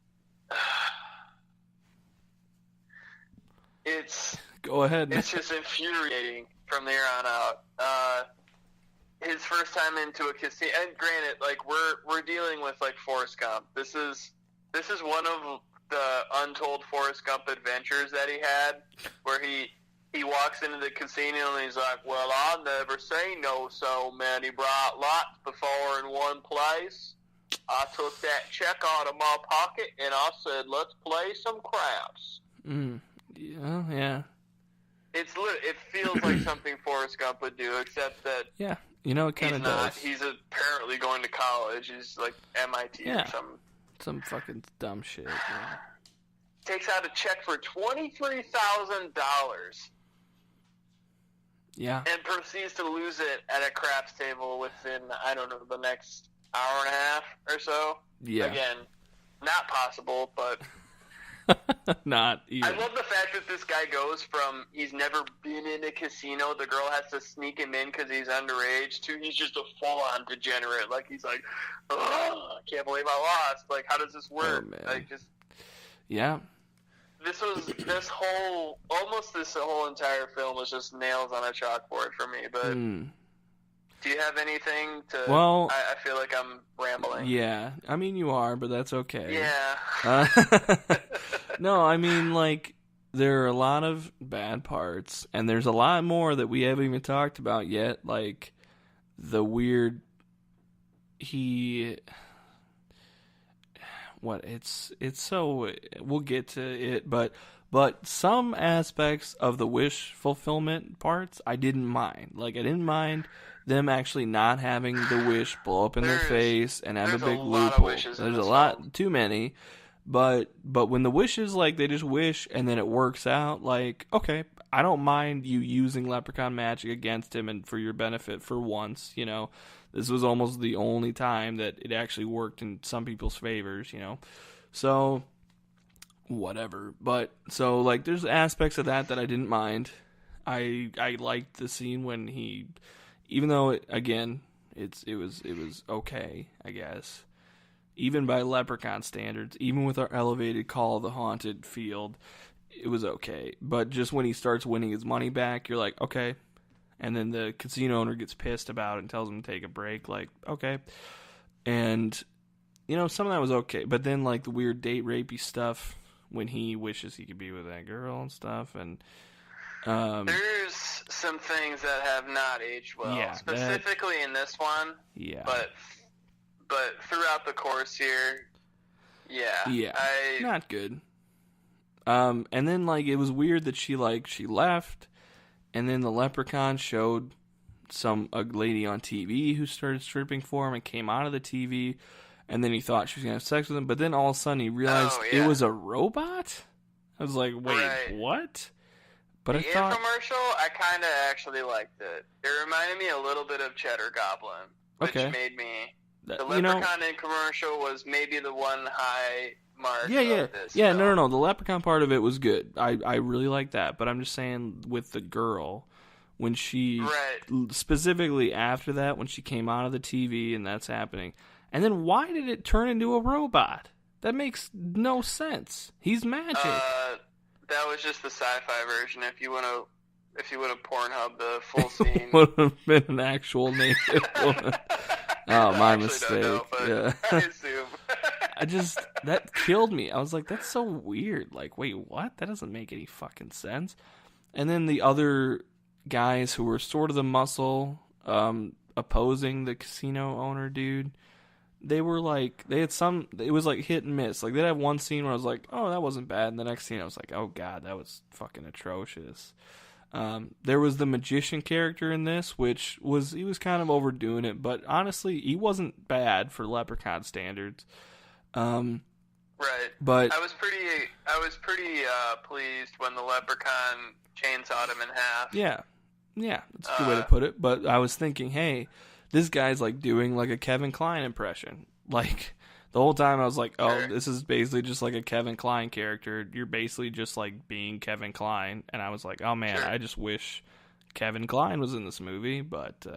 it's... Go ahead. It's just infuriating from there on out. His first time into a casino, and granted, like we're dealing with like Forrest Gump. This is one of the untold Forrest Gump adventures that he had, where he walks into the casino and he's like, well, I'll never say no, so many bright lights before in one place. I took that check out of my pocket and I said, let's play some craps. Yeah. It feels like something Forrest Gump would do, except that it kind of does. He's apparently going to college. He's like MIT or something. Some fucking dumb shit. Yeah. Takes out a check for $23,000. Yeah. And proceeds to lose it at a craps table within, I don't know, the next hour and a half or so. Yeah. Again, not possible, but... Not even. I love the fact that this guy goes from he's never been in a casino, the girl has to sneak him in because he's underage, to he's just a full-on degenerate. Like, he's like, oh, I can't believe I lost. Like, how does this work? Oh, man. Like, just... Yeah. This whole entire film was just nails on a chalkboard for me, but... Do you have anything to... Well... I feel like I'm rambling. Yeah. I mean, you are, but that's okay. Yeah. No, I mean, like, there are a lot of bad parts, and there's a lot more that we haven't even talked about yet, like the weird... It's so... We'll get to it, but But some aspects of the wish fulfillment parts, I didn't mind. Like, I didn't mind them actually not having the wish blow up in their face and have a big loophole. There's a lot, too many. But when the wishes, like, they just wish and then it works out, like, okay, I don't mind you using leprechaun magic against him and for your benefit for once, you know. This was almost the only time that it actually worked in some people's favors, you know. So, whatever. But, so, like, there's aspects of that I didn't mind. I liked the scene when he, even though, it was okay, I guess. Even by Leprechaun standards, even with our elevated Call of the Haunted field, it was okay. But just when he starts winning his money back, you're like, okay. And then the casino owner gets pissed about it and tells him to take a break, like, okay. And, you know, some of that was okay. But then, like, the weird date rapey stuff when he wishes he could be with that girl and stuff. And there's some things that have not aged well. Yeah, specifically in this one. Yeah. But throughout the course here, yeah, not good. And then, like, it was weird that she left, and then the leprechaun showed a lady on TV who started stripping for him and came out of the TV, and then he thought she was gonna have sex with him, but then all of a sudden he realized it was a robot. I was like, wait, what? But the infomercial, I kind of actually liked it. It reminded me a little bit of Cheddar Goblin, which made me. The Leprechaun in commercial was maybe the one high mark of this film. No. The Leprechaun part of it was good. I really like that. But I'm just saying with the girl, when she, specifically after that, when she came out of the TV and that's happening. And then why did it turn into a robot? That makes no sense. He's magic. That was just the sci-fi version. If you want to Pornhub the full scene. Would have been an actual naked woman. Oh, my mistake. Know, yeah. I assume. That killed me. I was like, that's so weird. Like, wait, what? That doesn't make any fucking sense. And then the other guys who were sort of the muscle, opposing the casino owner dude, it was like hit and miss. Like, they'd have one scene where I was like, oh, that wasn't bad. And the next scene I was like, oh, God, that was fucking atrocious. There was the magician character in this, he was kind of overdoing it, but honestly, he wasn't bad for Leprechaun standards. Right. But I was pretty pleased when the Leprechaun chainsawed him in half. Yeah, that's a good way to put it. But I was thinking, hey, this guy's like doing like a Kevin Kline impression, like. The whole time I was like, oh, this is basically just like a Kevin Kline character. You're basically just like being Kevin Kline. And I was like, oh man, I just wish Kevin Kline was in this movie, but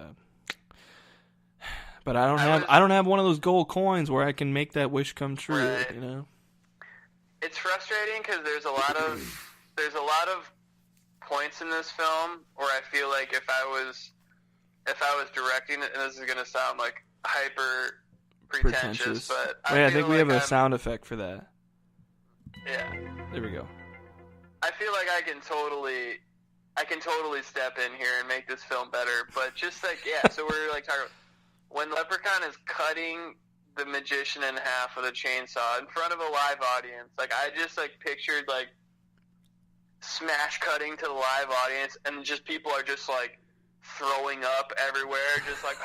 I don't have one of those gold coins where I can make that wish come true, you know? It's frustrating because there's a lot of points in this film where I feel like if I was directing it, and this is going to sound like hyper pretentious, but I think we have a sound effect for that. Yeah. There we go. I feel like I can totally step in here and make this film better, but just like, so we're like talking when Leprechaun is cutting the magician in half with a chainsaw in front of a live audience, like I just like pictured like smash cutting to the live audience and just people are just like throwing up everywhere, just like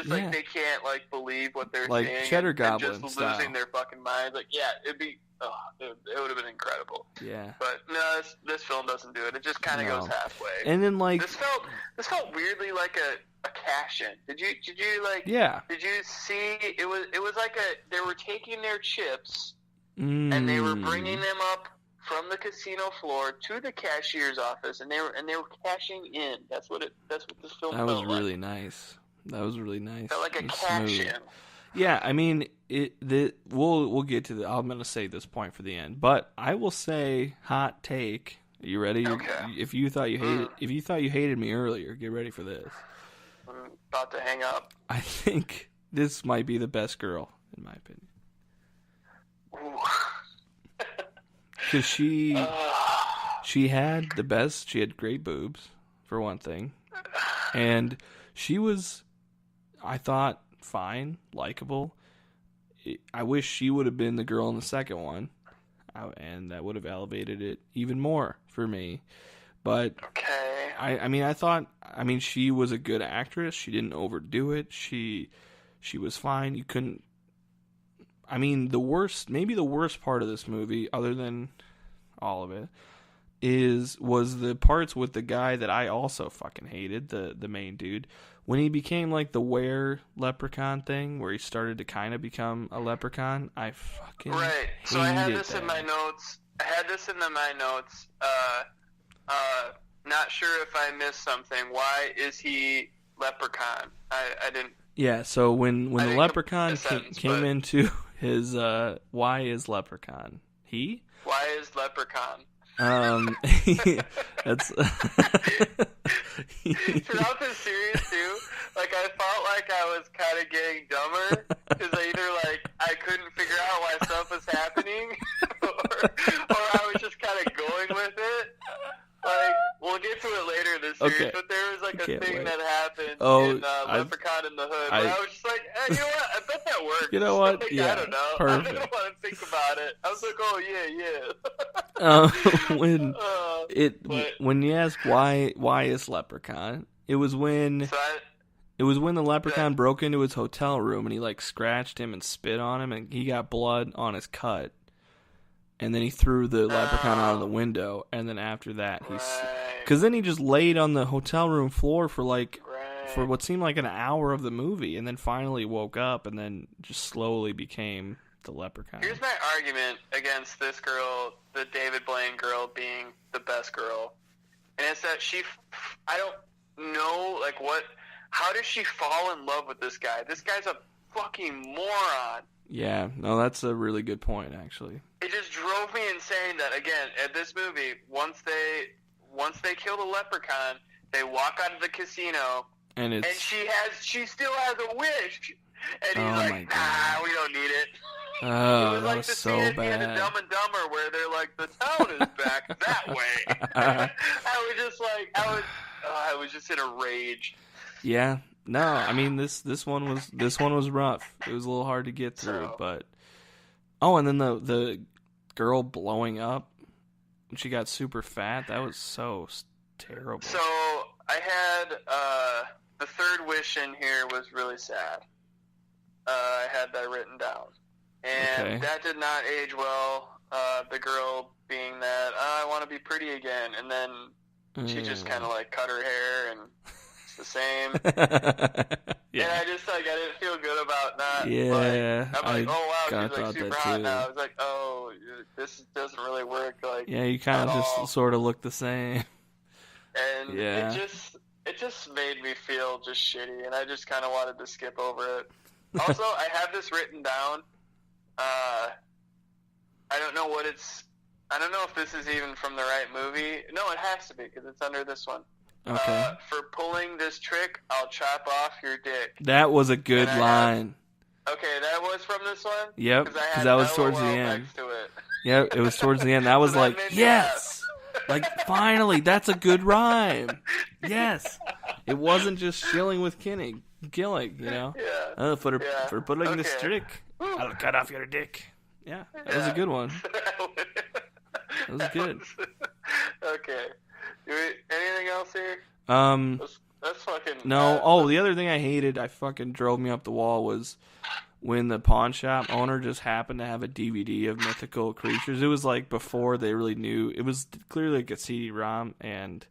like they can't like believe what they're like seeing, Cheddar Goblin just style. Losing their fucking minds. Like, it would have been incredible. Yeah, but no, this film doesn't do it. It just kind of goes halfway. And then like this felt weirdly like a cash in. Did you like? Yeah. Did you see? It was like they were taking their chips and they were bringing them up from the casino floor to the cashier's office, and they were cashing in. That's what this film felt like. That was really nice. Felt like a cash in. Yeah, I mean, we'll get to I'm going to say this point for the end, but I will say hot take. Are you ready? Okay. If you thought you hated me earlier, get ready for this. I'm about to hang up. I think this might be the best girl, in my opinion. Because she had the best. She had great boobs, for one thing. And she was, I thought, fine, likable. I wish she would have been the girl in the second one, and that would have elevated it even more for me. But okay. I mean, she was a good actress. She didn't overdo it. She was fine. You couldn't. I mean, maybe the worst part of this movie, other than all of it, was the parts with the guy that I also fucking hated, the main dude, when he became like the leprechaun thing, where he started to kind of become a leprechaun. I fucking right. So I had this that. in my notes. Not sure if I missed something. Why is he leprechaun? I didn't. Yeah. So when the leprechaun came into his why is leprechaun? Why is leprechaun? That's throughout this series too. Like I felt like I was kind of getting dumber because I couldn't figure out why stuff was happening, or I was just kind of going with it. Like we'll get to it later in this series, but there was like a thing that happened in Leprechaun in the Hood where I was just like, hey, you know what? I bet that works. You know what? Like, yeah, I don't know. perfect. I didn't want to think about it. I was like, oh yeah. When you ask why is leprechaun, it was when the leprechaun broke into his hotel room and he like scratched him and spit on him and he got blood on his cut. And then he threw the leprechaun out of the window, and then after that, because then he just laid on the hotel room floor for what seemed like an hour of the movie, and then finally woke up, and then just slowly became the leprechaun. Here's my argument against this girl, the David Blaine girl, being the best girl, and it's that I don't know, like how does she fall in love with this guy? This guy's a fucking moron. Yeah, no, that's a really good point, actually. It just drove me insane that, again, at this movie, once they kill the leprechaun, they walk out of the casino, and she still has a wish, and he's like, nah, we don't need it. Oh, it was that like was the so scene at bad. the end of Dumb and Dumber where they're like, the town is back that way. I was just in a rage. Yeah. No, I mean this one was rough. It was a little hard to get through, but and then the girl blowing up when she got super fat, that was so terrible. So I had the third wish in here was really sad. I had that written down, and that did not age well. The girl being that I want to be pretty again, and then she just kind of like cut her hair and. The same. Yeah. And I just I didn't feel good about not. Yeah. I'm like, oh wow, she's like super hot now. I was like, oh, this doesn't really work. Like, yeah, you kind of just sort of look the same. And it just made me feel just shitty, and I just kind of wanted to skip over it. Also, I have this written down. I don't know what it's. I don't know if this is even from the right movie. No, it has to be because it's under this one. Okay. For pulling this trick, I'll chop off your dick. That was a good line. Okay, that was from this one? Yep, because that was towards the end. Yep, it was towards the end. That was like, yes! Like, finally, that's a good rhyme. Yes! It wasn't just shilling with killing, you know? Yeah. For pulling this trick, I'll cut off your dick. Yeah, that was a good one. That was good. Okay. Anything else here? That's fucking... No. Oh, the other thing I hated, I fucking drove me up the wall, was when the pawn shop owner just happened to have a DVD of mythical creatures. It was like before they really knew. It was clearly like a CD-ROM, and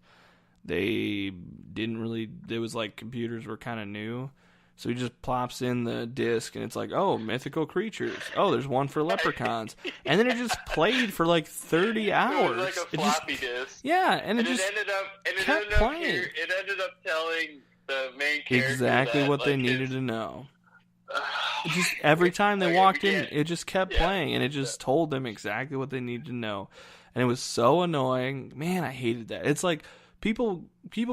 they didn't really... It was like computers were kind of new. So he just plops in the disc, and it's like, oh, mythical creatures. Oh, there's one for leprechauns. And then it just played for like 30 hours. It was like a floppy disk. Yeah, and it just kept playing. It ended up telling the main character exactly what they needed to know. Just every time they walked in, it just kept playing, and it just told them exactly what they needed to know. And it was so annoying. Man, I hated that. It's like... People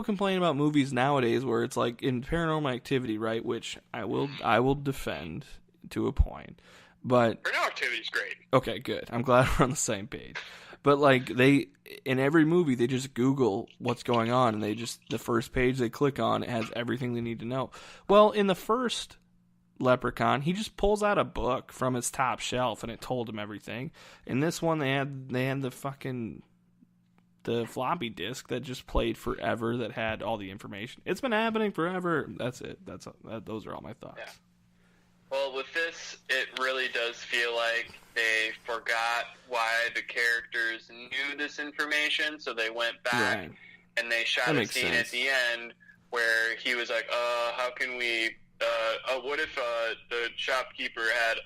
complain about movies nowadays where it's like in Paranormal Activity, right? Which I will defend to a point, but Paranormal Activity's great. Okay, good. I'm glad we're on the same page. But like in every movie, they just Google what's going on, and the first page they click on, it has everything they need to know. Well, in the first Leprechaun, he just pulls out a book from his top shelf and it told him everything. In this one, they had the floppy disk that just played forever that had all the information. It's been happening forever. That's it. Those are all my thoughts. Yeah. Well, with this, it really does feel like they forgot why the characters knew this information, so they went back and they shot a scene at the end where he was like, how can we, what if the shopkeeper had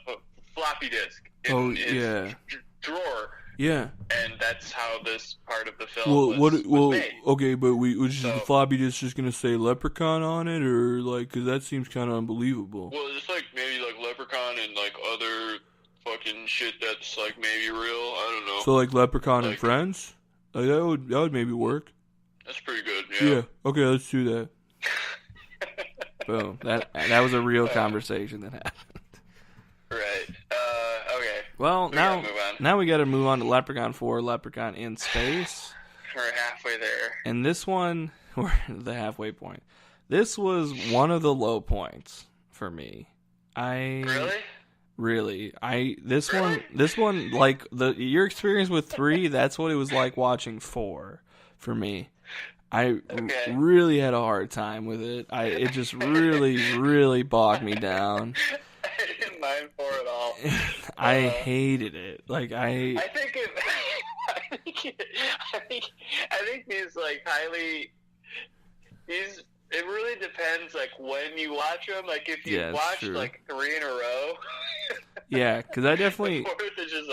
a floppy disk in his drawer? Yeah. And that's how this part of the film was made. Okay, but was the floppy disk just going to say Leprechaun on it, or, like, because that seems kind of unbelievable. Well, just, like, maybe, like, Leprechaun and, like, other fucking shit that's, like, maybe real. I don't know. So, like, Leprechaun and Friends? Like, that would maybe work. That's pretty good, yeah. Okay, let's do that. Boom. That was a real conversation that happened. Right. Okay. Well, now we got to move on to Leprechaun 4, Leprechaun in Space. We're halfway there. And this one, we're at the halfway point. This was one of the low points for me. Really? This one, like your experience with 3, that's what it was like watching 4 for me. I really had a hard time with it. It just really, really bogged me down. I didn't mind 4 at all. I hated it. Like I think he's like highly. It really depends, like when you watch them. Like if you watch like 3 in a row. Yeah, because I definitely. The 4th is just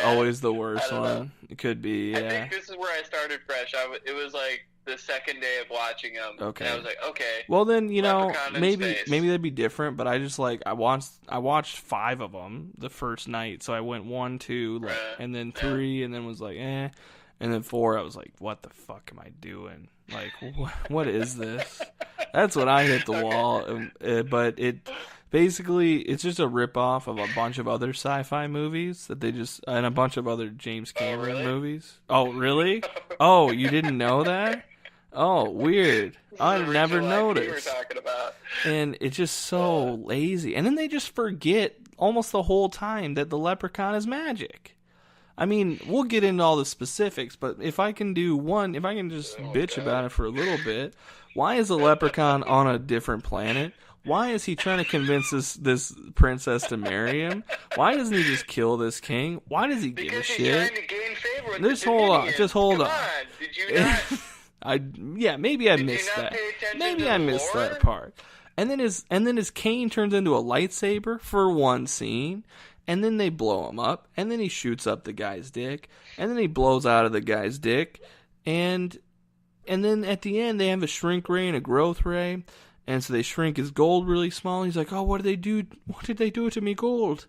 always the worst one. It could be. Yeah. I think this is where I started fresh. It was like the second day of watching them. Okay. And I was like, okay. Well, then maybe that'd be different. But I just I watched 5 of them the first night. So I went 1, 2, and then 3, and then was like, eh, and then 4. I was like, what the fuck am I doing? Like, what is this? That's when I hit the wall. But basically, it's just a ripoff of a bunch of other sci-fi movies that they just and a bunch of other James Cameron movies. Oh, really? Oh, you didn't know that? Oh, weird. I never noticed. We were talking about. And it's just so lazy. And then they just forget almost the whole time that the Leprechaun is magic. I mean, we'll get into all the specifics, but if I can just bitch about it for a little bit, why is the Leprechaun on a different planet? Why is he trying to convince this princess to marry him? Why doesn't he just kill this king? Why does he give a shit? Because he's trying to gain favor with Just hold on. Come on. Did you not? Maybe I missed that. Maybe I missed that part. And then his cane turns into a lightsaber for one scene, and then they blow him up, and then he shoots up the guy's dick, and then he blows out of the guy's dick, and then at the end they have a shrink ray and a growth ray, and so they shrink his gold really small. He's like, oh, what did they do? What did they do to me gold?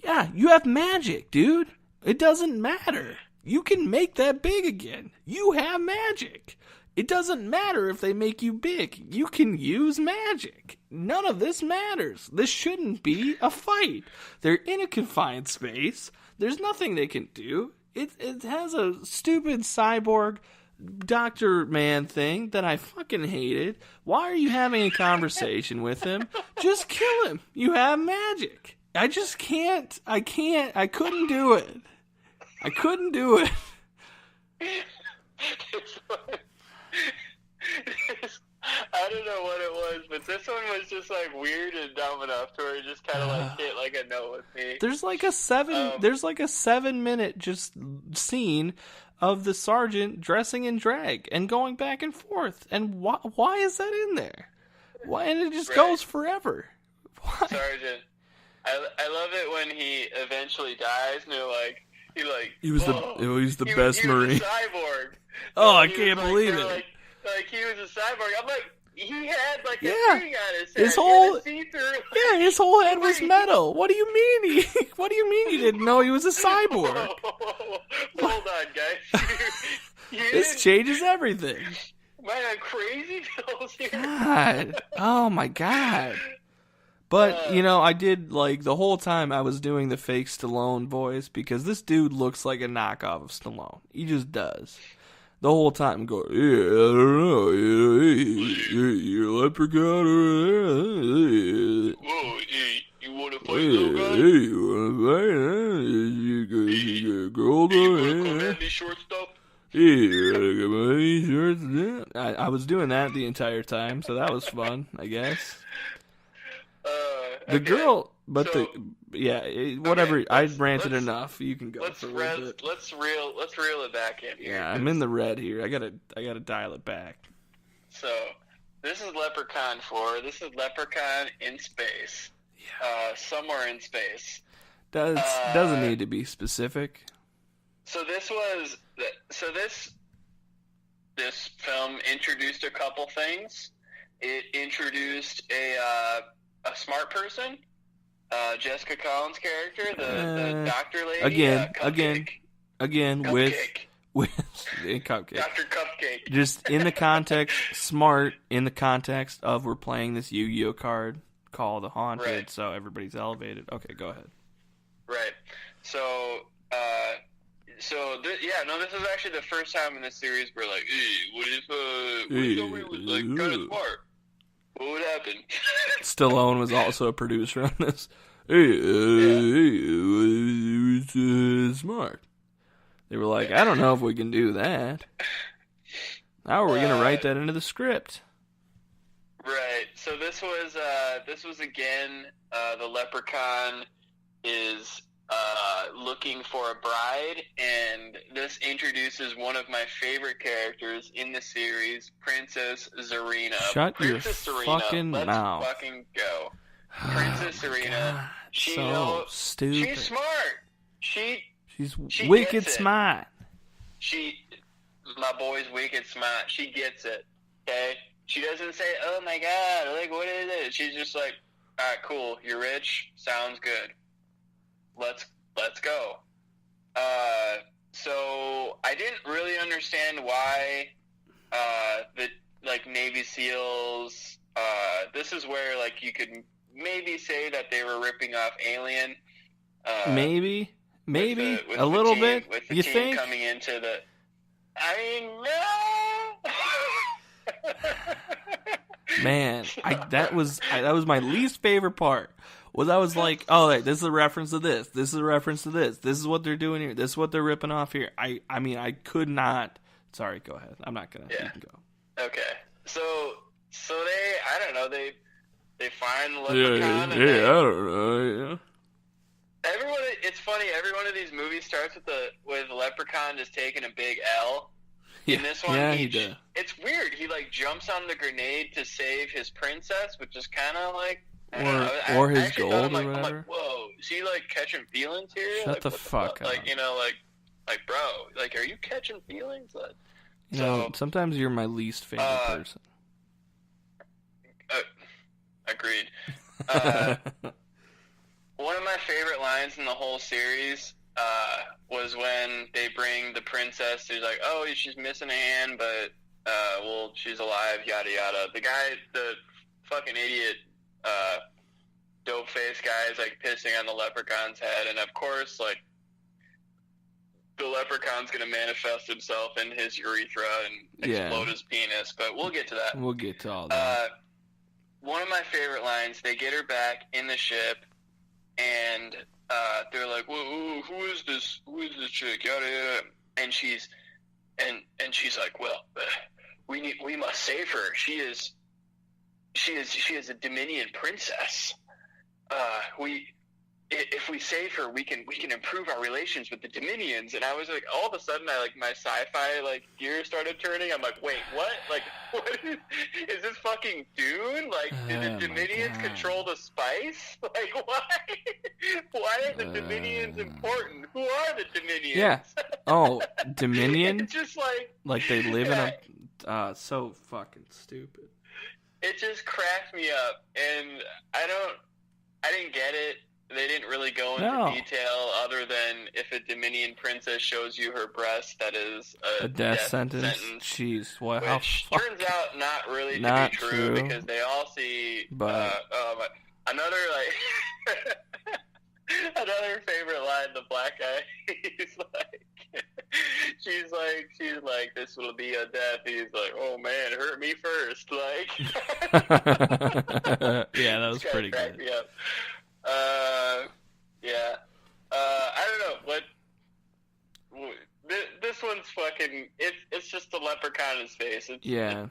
Yeah, you have magic, dude. It doesn't matter. You can make that big again. You have magic. It doesn't matter if they make you big. You can use magic. None of this matters. This shouldn't be a fight. They're in a confined space. There's nothing they can do. It has a stupid cyborg Dr. Man thing that I fucking hated. Why are you having a conversation with him? Just kill him. You have magic. I just can't. I couldn't do it. I couldn't do it. I don't know what it was, but this one was just like weird and dumb enough to where it just kind of like hit like a note with me. There's like a 7-minute just scene of the sergeant dressing in drag and going back and forth, and why is that in there? Why? And it just goes forever. Why? Sergeant, I love it when he eventually dies, and they're like, he was the best Marine. He was a cyborg. Oh, I can't believe it. Like he was a cyborg. I'm like, he had like a thing on his head. His whole head was metal. What do you mean? What do you mean you didn't know he was a cyborg? Hold on, guys. This changes everything. Am I on crazy pills here? God. Oh my God. But, I did, like, the whole time I was doing the fake Stallone voice because this dude looks like a knockoff of Stallone. He just does. The whole time I'm going, yeah, I don't know, you're a leprechaun. Whoa, I was doing that the entire time, so that was fun, I guess. The girl, but so, whatever. okay, I ranted enough. You can go let's for a little bit. Let's reel it back in here. Yeah, I'm in the red here. I gotta dial it back. So, this is Leprechaun 4. This is Leprechaun in space. Yeah. Somewhere in space. Doesn't need to be specific. So this film introduced a couple things. It introduced a smart person, Jessica Collins' character, the doctor lady. Again, with Cupcake. Dr. Cupcake. Just in the context, smart in the context of we're playing this Yu-Gi-Oh card called The Haunted, right. So everybody's elevated. Okay, go ahead. Right. So, this is actually the first time in this series where, like, hey, what if somebody was, like, kind of smart? What would happen? Stallone was also a producer on this. Smart. They were like, I don't know if we can do that. How are we going to write that into the script? Right. So this was again, the Leprechaun is looking for a bride, and this introduces one of my favorite characters in the series, Princess Zarina. Shut Princess your Zarina, fucking let's mouth. Fucking go. Princess Zarina. God, She stupid. She's smart. She's wicked smart. My boy's wicked smart. She gets it. Okay? She doesn't say, oh my god, like, what is it? She's just like, alright, cool, you're rich, sounds good. Let's go. So I didn't really understand why the Navy SEALs. This is where you could maybe say that they were ripping off Alien. Maybe with a little team, bit. With the You team think? coming into the. I mean, no. Man, that was my least favorite part. I was like, oh, this is a reference to this. This is a reference to this. This is what they're doing here. This is what they're ripping off here. I mean, I could not. Sorry, go ahead. I'm not gonna. Yeah. You can go. Okay. So I don't know. They find the Leprechaun. I don't know. Yeah. It's funny. Every one of these movies starts with Leprechaun just taking a big L. In this one, he does. It's weird. He jumps on the grenade to save his princess, which is kind of like. Or his gold or whatever. I'm like, whoa, is he catching feelings here? Shut the fuck up. Bro, are you catching feelings? Sometimes you're my least favorite person. Agreed. One of my favorite lines in the whole series was when they bring the princess. She's like, oh, she's missing a hand, but she's alive. Yada yada. The guy, the fucking idiot. Dope face guy is pissing on the leprechaun's head, and of course, the leprechaun's gonna manifest himself in his urethra and explode his penis. But we'll get to that. We'll get to all that. One of my favorite lines: they get her back in the ship, and they're like, who is this? Who is this chick? Yada yada. And she's like, well, we must save her. She is a Dominion princess. If we save her, we can improve our relations with the Dominions. And I was like, all of a sudden, my sci-fi gears started turning. I'm like, wait, what? What is this fucking Dune? Do the Dominions control the spice? Why? Why are the Dominions important? Who are the Dominions? Yeah. Oh, Dominion? It's just they live in a. So fucking stupid. It just cracked me up, and I didn't get it. They didn't really go into detail other than if a Dominion princess shows you her breast, that is a death sentence. Jeez, what? Which turns out not really to be true because they all see. But another another favorite line, the black guy. She's like, this will be a death. He's like, oh man, hurt me first. Yeah, that was pretty good. Me up. Yeah. I don't know what. this one's fucking. It's just the leprechaun in his face. It's ridiculous.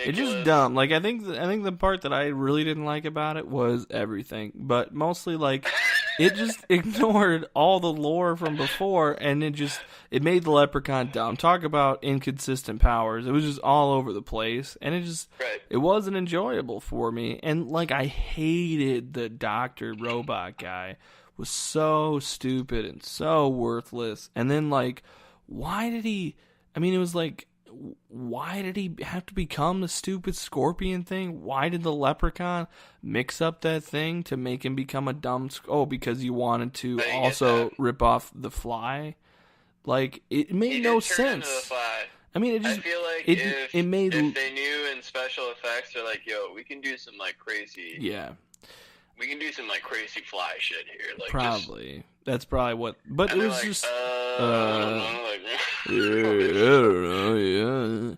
It's just dumb. Like I think the part that I really didn't like about it was everything, but mostly like it just ignored all the lore from before, and it made the leprechaun dumb. Talk about inconsistent powers. It was just all over the place, and it wasn't enjoyable for me. And like I hated the doctor robot guy. Was so stupid and so worthless. And then like why did he have to become the stupid scorpion thing? Why did the leprechaun mix up that thing to make him become a dumb... because you wanted to also rip off the fly? Like, it made no sense. Into the fly. I mean, it just... I feel like if they knew in special effects, they're like, yo, we can do some, like, crazy... Yeah. We can do some, like, crazy fly shit here. Like, probably. That's probably what... But it was like, just... I don't know, yeah.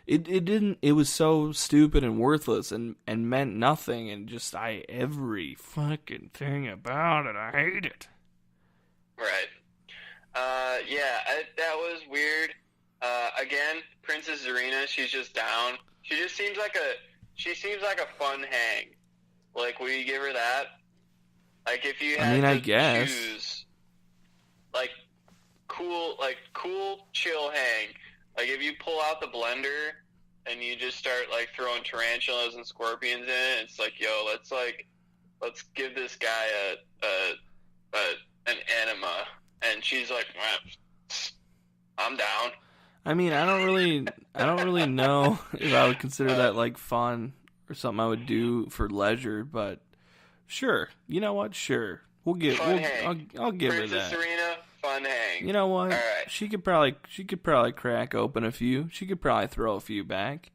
It didn't... It was so stupid and worthless and meant nothing, and just, every fucking thing about it, I hate it. Right. That was weird. Again, Princess Zarina, she's just down. She seems like a fun hang. Like, will you give her that? Like, if you had I to guess. choose, cool, chill hang. Like, if you pull out the blender and you just start, like, throwing tarantulas and scorpions in it, it's like, yo, let's give this guy an enema. And she's like, I'm down. I mean, I don't really know if I would consider that, like, fun. Or something I would do for leisure, but sure. You know what? Sure. I'll give Princess her that. Serena, fun hang. You know what? All right. She could probably crack open a few. She could probably throw a few back.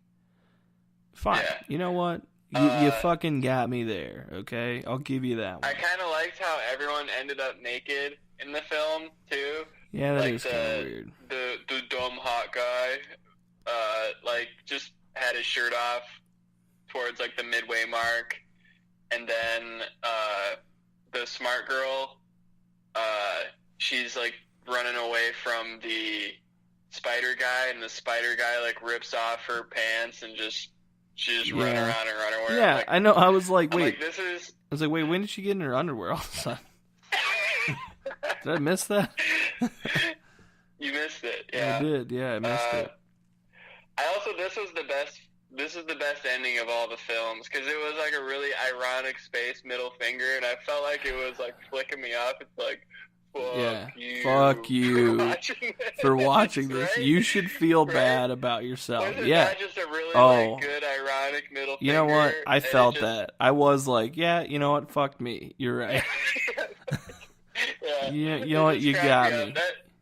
Fine. Yeah. You know what? You fucking got me there, okay? I'll give you that one. I kind of liked how everyone ended up naked in the film, too. Yeah, that is kind of weird. The dumb hot guy, just had his shirt off towards like the midway mark, and then the smart girl, she's like running away from the spider guy, and the spider guy like rips off her pants and she just run around in her underwear. Yeah, like, I know. I was like, wait, I was like, wait, when did she get in her underwear all of a sudden? Did I miss that? You missed it. Yeah, I did. Yeah, I missed it. This is the best ending of all the films, because it was like a really ironic space middle finger, and I felt like it was like flicking me off. It's like, fuck you for watching this. Right? You should feel bad about yourself. Wasn't yeah, that just a really good ironic middle finger? You know what? I felt that. I was like, yeah, you know what? Fuck me. You're right. Yeah, you know what? You got me.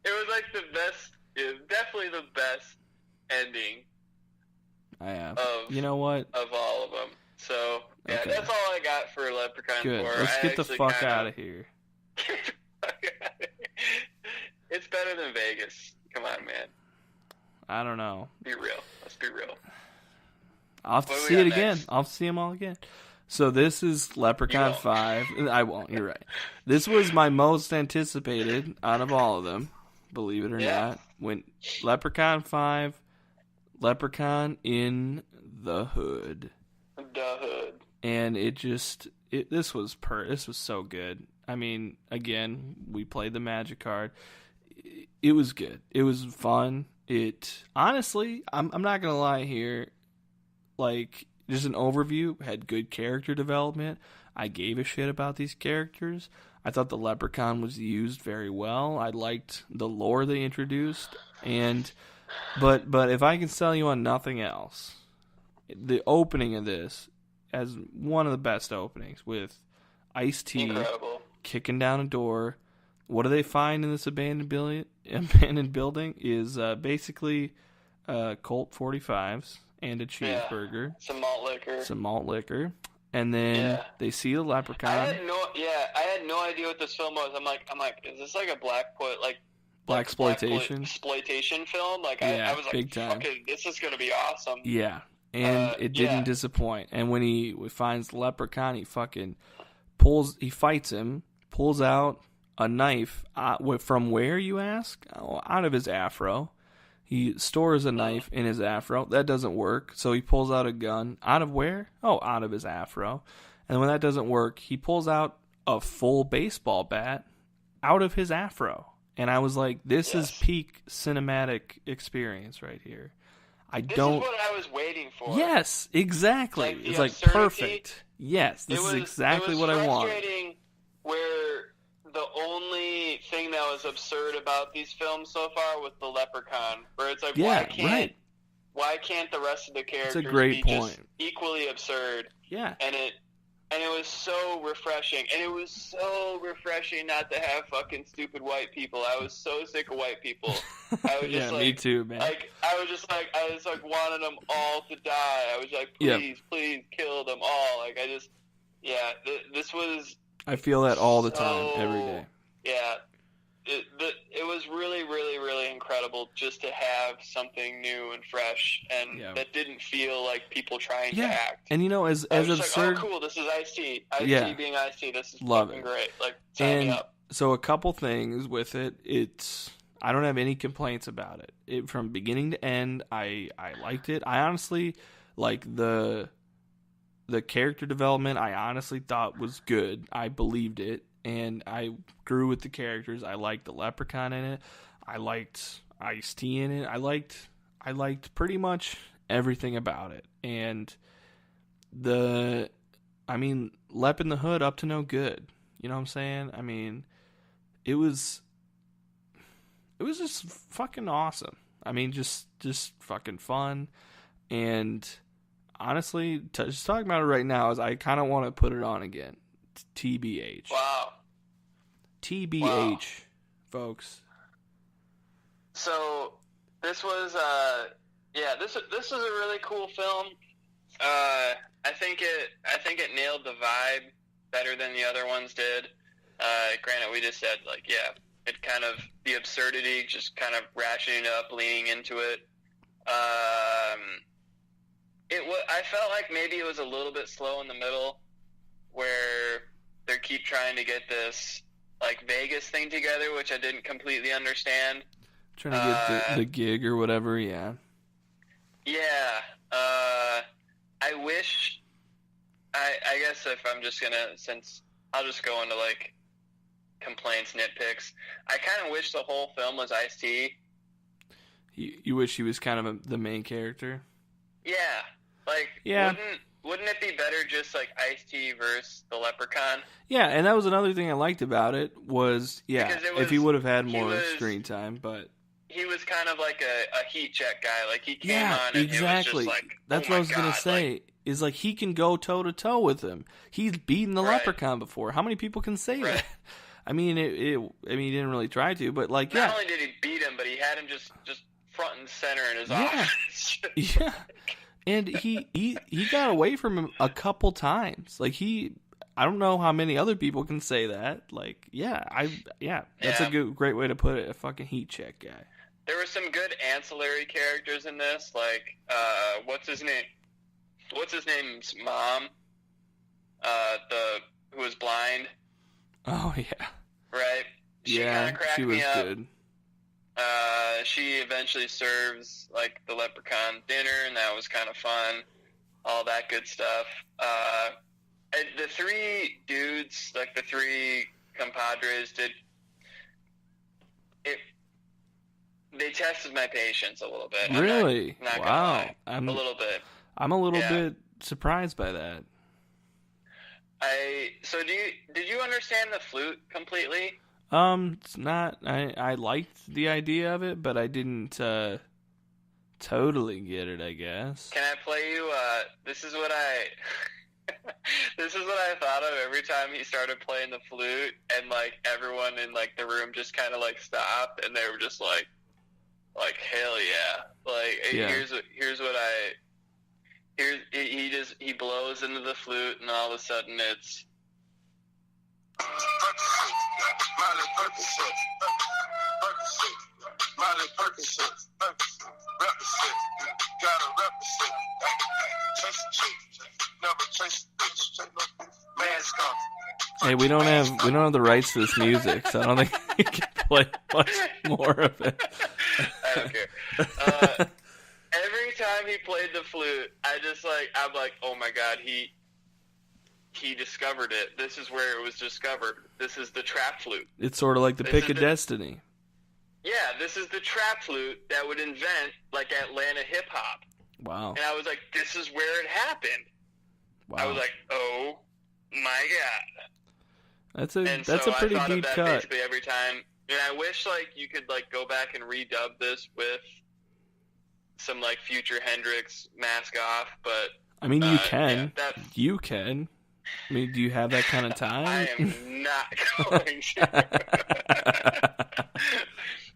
It was like the best. It was definitely the best ending. You know what? Of all of them. So, yeah, okay. That's all I got for Leprechaun 4. Let's get the fuck out of here. It's better than Vegas. Come on, man. I don't know. Be real. Let's be real. I'll have to see it again. I'll see them all again. So this is Leprechaun 5. I won't. You're right. This was my most anticipated out of all of them, believe it or not. When Leprechaun 5... Leprechaun in the Hood. The Hood. And this was so good. I mean, again, we played the magic card. It was good. It was fun. Honestly, I'm not gonna lie here. Like, just an overview, had good character development. I gave a shit about these characters. I thought the Leprechaun was used very well. I liked the lore they introduced, But if I can sell you on nothing else, the opening of this as one of the best openings with Ice-T kicking down a door. What do they find in this abandoned building is basically Colt 45s and a cheeseburger. Some malt liquor. And then they see the Leprechaun. I had no idea what this film was. I'm like, is this like a blaxploitation film? Like, I was like, big time. Okay, this is gonna be awesome. Yeah, and it didn't disappoint. And when he finds the Leprechaun, he fights him, pulls out a knife from where, you ask? Out of his afro, He stores a knife in his afro. That doesn't work. So he pulls out a gun. Out of where? Oh, out of his afro. And when that doesn't work, he pulls out a full baseball bat out of his afro. And I was like, this is peak cinematic experience right here. This is what I was waiting for. Yes, exactly. Like, it's like perfect. Yes, this is exactly what I want. It was frustrating where the only thing that was absurd about these films so far was the Leprechaun, where it's like, why can't the rest of the characters be just equally absurd? Yeah. And it was so refreshing. And it was so refreshing not to have fucking stupid white people. I was so sick of white people. I was just me too, man. I was wanted them all to die. I was like, please kill them all. This was... I feel that all the time, every day. Yeah. It was really, really, really incredible just to have something new and fresh, and that didn't feel like people trying to act. And as absurd... like, oh, cool, this is Ice-T. Ice-T being Ice-T, this is fucking great. Like, sign me up. So a couple things with it. I don't have any complaints about it. From beginning to end, I liked it. I honestly, like the character development, I honestly thought was good. I believed it, and I grew with the characters. I liked the Leprechaun in it. I liked Ice-T in it. I liked pretty much everything about it. And Lep in the Hood, up to no good. You know what I'm saying? I mean, it was just fucking awesome. I mean, just fucking fun. And honestly, just talking about it right now, is I kind of want to put it on again. TBH. Wow. TBH, folks. So this was this is a really cool film. I think it nailed the vibe better than the other ones did. Granted, we just said it kind of the absurdity, just kind of ratcheting up, leaning into it. I felt like maybe it was a little bit slow in the middle, where they keep trying to get this like Vegas thing together, which I didn't completely understand. Trying to get the gig or whatever, yeah. Yeah. I wish. I guess if I'm just gonna, since I'll just go into like complaints, nitpicks. I kind of wish the whole film was Ice-T. You wish he was kind of the main character? Yeah. Wouldn't it be better just like Ice-T versus the Leprechaun? Yeah, and that was another thing I liked about it was, if he would have had more screen time, but... He was kind of like a heat check guy. Like, he came on and exactly. It was just like, that's what I was going to say, is like, he can go toe-to-toe with him. He's beaten the Leprechaun before. How many people can say that? I mean, he didn't really try to, but like, Not only did he beat him, but he had him just front and center in his office. Yeah. And he got away from him a couple times. Like, I don't know how many other people can say that. Like, that's a great way to put it. A fucking heat check guy. There were some good ancillary characters in this. Like, what's his name? What's his name's mom? Who was blind. Oh yeah. Right. She kind of cracked me up. Good. She eventually serves like the Leprechaun dinner, and that was kind of fun. All that good stuff. The three dudes, like the three compadres, they tested my patience a little bit. Really? I'm not wow. a little bit. I'm a little bit surprised by that. Did you understand the flute completely? It's not. I liked the idea of it, but I didn't totally get it, I guess. Can I play you? This is what I thought of every time he started playing the flute, and like everyone in like the room just kind of like stopped, and they were just like hell yeah! Like he blows into the flute, and all of a sudden it's. Hey, we don't have the rights to this music, so I don't think we can play much more of it. I don't care. Every time he played the flute, I'm like, oh my God, he discovered it. This is where it was discovered. This is the trap flute. It's sort of like the pick of destiny. Yeah, this is the trap flute that would invent like Atlanta hip hop. Wow. And I was like, this is where it happened. Wow. I was like, oh my God. That's a pretty deep cut. Basically every time, and I wish like you could like go back and redub this with some like future Hendrix mask off, but I mean you can. Yeah, you can. I mean, do you have that kind of time? I am not going to.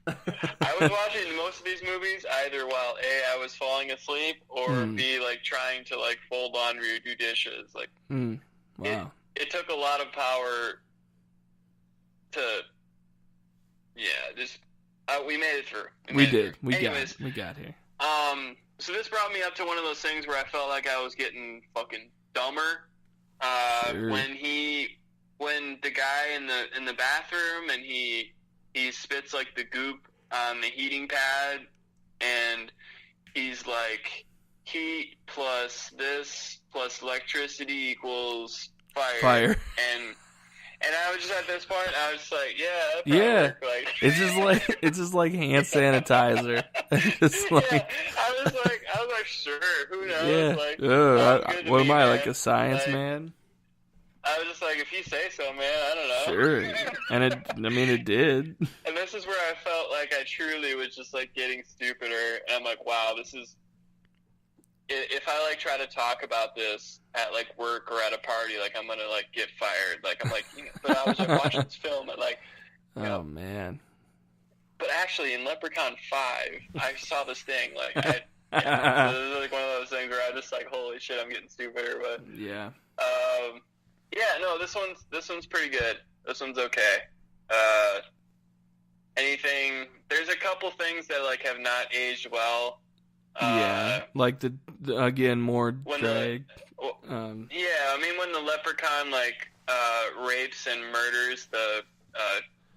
I was watching most of these movies either while A, I was falling asleep, or B, like trying to like fold laundry or do dishes. Like, wow. It took a lot of power to, just we made it through. We did. We got here. So this brought me up to one of those things where I felt like I was getting fucking dumber. Sure. When the guy in the bathroom and he spits like the goop on the heating pad, and he's like, heat plus this plus electricity equals fire. And I was just at this point, I was just like, work. Like, it's just like hand sanitizer. Just like, yeah, I was like, sure, who knows? Yeah. Like, what am I, like a science man? I was just like, if you say so, man, I don't know. Sure. And it did. And this is where I felt like I truly was just like getting stupider. And I'm like, wow, this is. If I like try to talk about this at like work or at a party, like I'm gonna like get fired. Like I'm like, but I was like watching this film and like. Oh man. But actually, in Leprechaun 5, I saw this thing. Like, this is like one of those things where I just like, holy shit, I'm getting stupider. But yeah. No, this one's pretty good. This one's okay. There's a couple things that like have not aged well. Like again, more drag. I mean, when the Leprechaun like rapes and murders the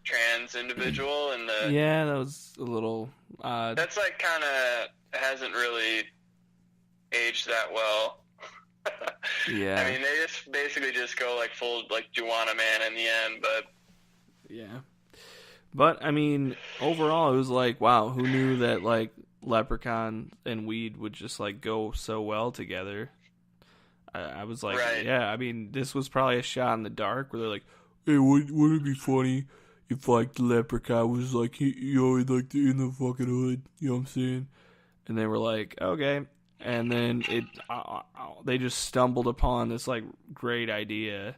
trans individual and the that was a little odd. That's like kind of hasn't really aged that well. Yeah. I mean, they just basically just go like full like Juana Man in the end, but yeah. But I mean, overall, it was like, wow, who knew that like Leprechaun and weed would just like go so well together? I was like, right. Yeah. I mean, this was probably a shot in the dark where they're like, hey, wouldn't it be funny if like the Leprechaun was like like in the fucking hood? You know what I'm saying? And they were like, okay. And then they just stumbled upon this like great idea,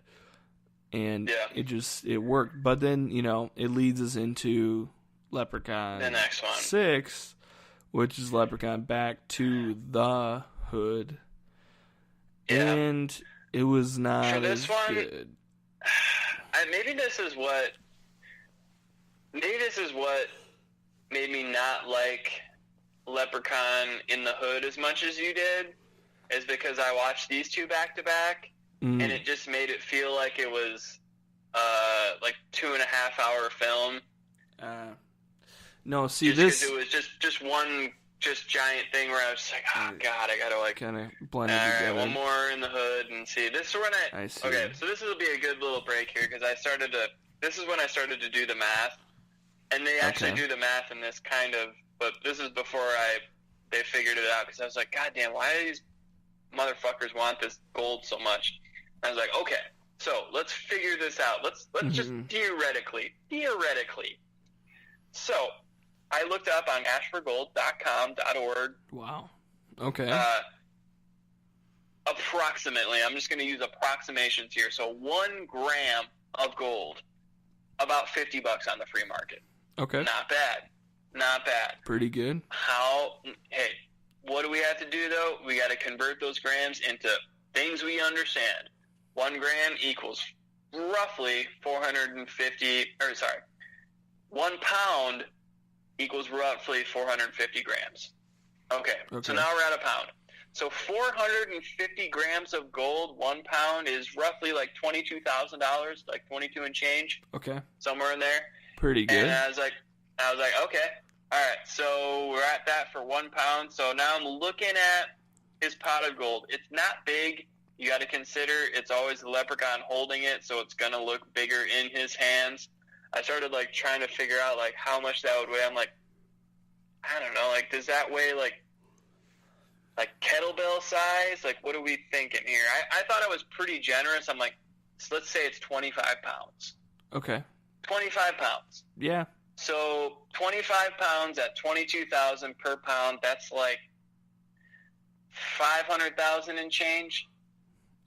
and it worked. But then it leads us into Leprechaun the next one 6, which is Leprechaun Back to the Hood, and it was not for this as one, good. Maybe this is what made me not like Leprechaun in the Hood as much as you did, is because I watched these two back to back, and it just made it feel like it was like 2.5 hour film. No, see, this it was just one giant thing where I was just like, oh god, I gotta like kind of blend it together. All right, one more in the Hood and see. This is when I see. Okay, so this will be a good little break here because this is when I started to do the math, and they actually do the math in this kind of. But this is before they figured it out, because I was like, God damn, why do these motherfuckers want this gold so much? And I was like, okay, so let's figure this out. Let's just theoretically. So I looked up on cashforgold.com.org. Wow. Okay. Approximately, I'm just going to use approximations here. So 1 gram of gold, about $50 on the free market. Okay. Not bad. Pretty good. Hey, what do we have to do, though? We got to convert those grams into things we understand. 1 gram equals roughly 1 pound equals roughly 450 grams. Okay, so now we're at a pound. So 450 grams of gold, 1 pound, is roughly like $22,000, like 22 and change. Okay. Somewhere in there. Pretty good. And I was like, okay, Alright, so we're at that for 1 pound. So now I'm looking at his pot of gold. It's not big. You got to consider it's always the leprechaun holding it, so it's going to look bigger in his hands. I started, like, trying to figure out, like, how much that would weigh. I'm like, I don't know, like, does that weigh, like kettlebell size? Like, what are we thinking here? I thought I was pretty generous. I'm like, let's say it's 25 pounds. Okay. 25 pounds. Yeah. So 25 pounds at 22,000 per pound, that's like 500,000 and change.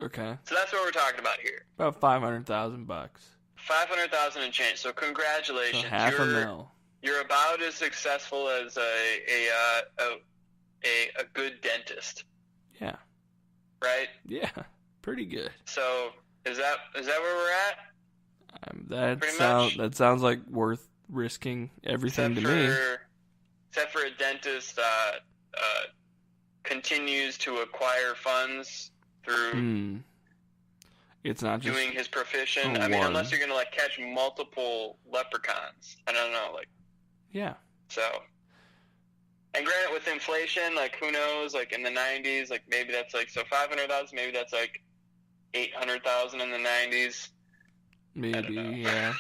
Okay. So that's what we're talking about here. About $500,000. 500,000 and change. So congratulations. So half a mil. You're about as successful as a good dentist. Yeah. Right? Yeah. Pretty good. So is that where we're at? That sounds like worth risking everything to me. Except for a dentist continues to acquire funds through it's not just doing his profession. I mean, unless you're gonna like catch multiple leprechauns. I don't know, like. Yeah. So. And granted, with inflation, like who knows? Like in the '90s, like maybe that's like 500,000. Maybe that's like 800,000 in the '90s. Maybe, yeah.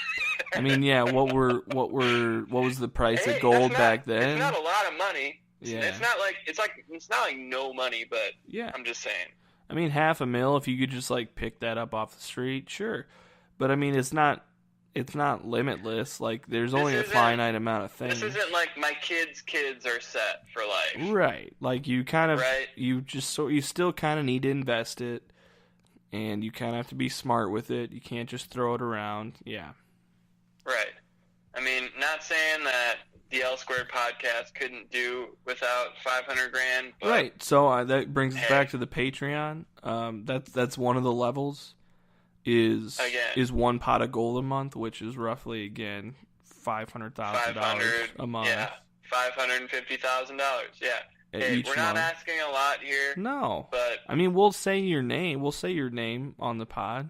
I mean, yeah. What was the price of gold back then? It's not a lot of money. Yeah. It's not like no money, but yeah. I'm just saying. I mean, half a mil if you could just like pick that up off the street, sure. But I mean, it's not limitless. Like there's only a finite amount of things. This isn't like my kids' are set for life. Right. Like you kind of you still kind of need to invest it. And you kind of have to be smart with it. You can't just throw it around. Yeah. Right. I mean, not saying that the L Squared podcast couldn't do without $500,000. But right. So that brings us back to the Patreon. That's one of the levels. Is 1 pot of gold a month, which is roughly again $500,000 a month. Yeah. $550,000. Yeah. Hey, we're not asking a lot here. No. But I mean, we'll say your name. We'll say your name on the pod.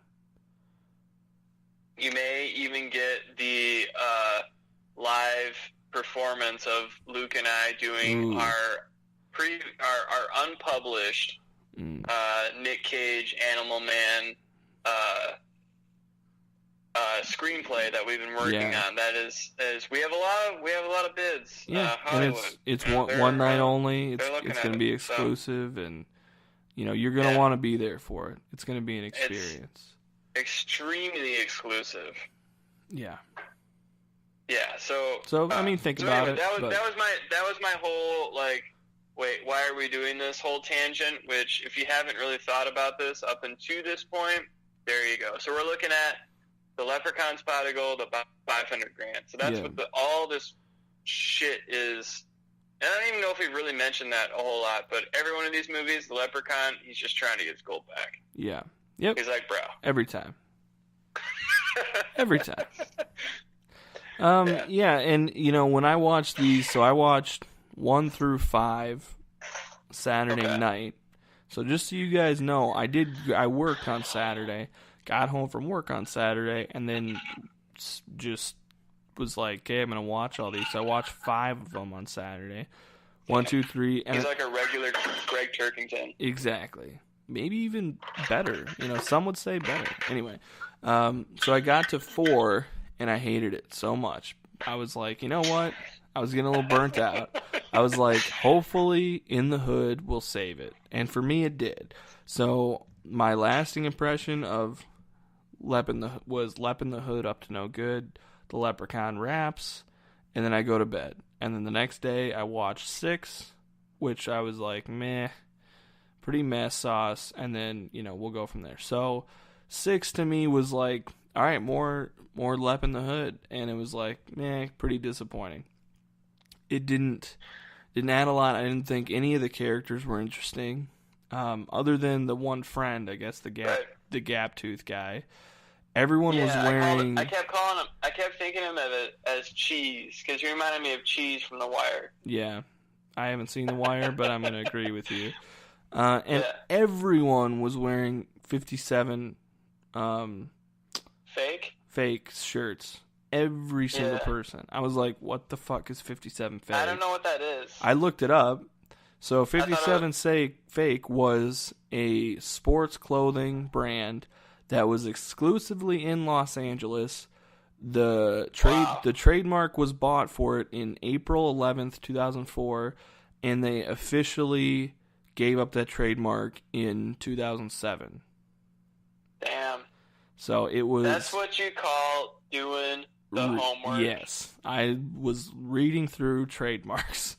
You may even get the live performance of Luke and I doing our unpublished Nick Cage Animal Man screenplay that we've been working on. That is we have a lot of bids. Yeah, Hollywood. And it's one night only. It's going to be exclusive, and you're going to want to be there for it. It's going to be an experience. It's extremely exclusive. Yeah. Yeah. So I mean, think about it. That was my whole like. Wait, why are we doing this whole tangent? Which, if you haven't really thought about this up until this point, there you go. So we're looking at the Leprechaun Spot of Gold, about $500,000. So that's what all this shit is. And I don't even know if we really mentioned that a whole lot, but every one of these movies, the Leprechaun, he's just trying to get his gold back. Yeah. Yep. He's like, bro. Every time. Every time. Yeah, and when I watched these, so I watched 1 through 5 Saturday night. So just so you guys know, I worked on Saturday, got home from work on Saturday, and then just was like, okay, I'm going to watch all these. So I watched 5 of them on Saturday. 1, 2, 3. And he's like a regular Greg Turkington. Exactly. Maybe even better. Some would say better. Anyway, so I got to 4, and I hated it so much. I was like, you know what? I was getting a little burnt out. I was like, hopefully In the Hood will save it. And for me, it did. So my lasting impression of Lep in the Hood up to no good, the Leprechaun wraps, and then I go to bed. And then the next day, I watched 6, which I was like, meh, pretty mess sauce. And then, we'll go from there. So 6 to me was like, all right, more Lep in the Hood. And it was like, meh, pretty disappointing. It didn't add a lot. I didn't think any of the characters were interesting, other than the one friend, I guess the gap tooth guy. Everyone was wearing. I kept thinking of him as Cheese because he reminded me of Cheese from The Wire. Yeah, I haven't seen The Wire, but I'm going to agree with you. And everyone was wearing 57 fake shirts. every single Yeah. person. I was like, what the fuck is 57 Fake? I don't know what that is. I looked it up. So 57 was... Fake was a sports clothing brand that was exclusively in Los Angeles. The trademark was bought for it in April 11th, 2004, and they officially gave up that trademark in 2007. Damn. So it was... That's what you call doing the homework. Yes. I was reading through trademarks.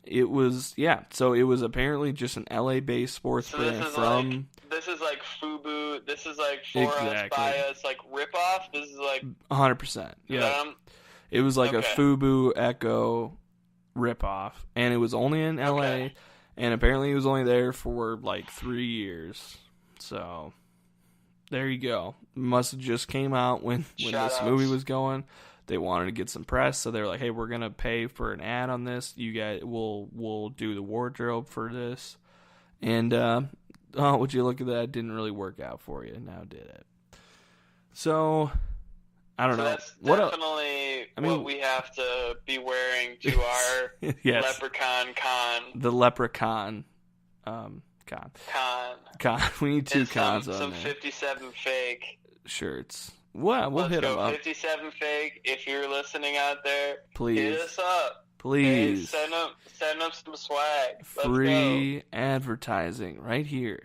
It was, yeah, so it was apparently just an LA-based sports brand from... This is like FUBU, this is like For Us, By Us, like rip-off, this is like... 100%, yeah. It was like a FUBU Echo rip-off, and it was only in LA, and apparently it was only there for like 3 years. So, there you go. Must have just came out when this movie was going. They wanted to get some press, so they were like, "Hey, we're gonna pay for an ad on this. You guys, we'll do the wardrobe for this." And would you look at that? It didn't really work out for you. Now did it? So I don't know. That's definitely what we have to be wearing to our yes. Leprechaun con. The Leprechaun con. We need two cons on some there. 57 Fake shirts. Well, we'll hit them up. 57 Fake, if you're listening out there, please hit us up. Please. Hey, send up some swag. Free advertising right here.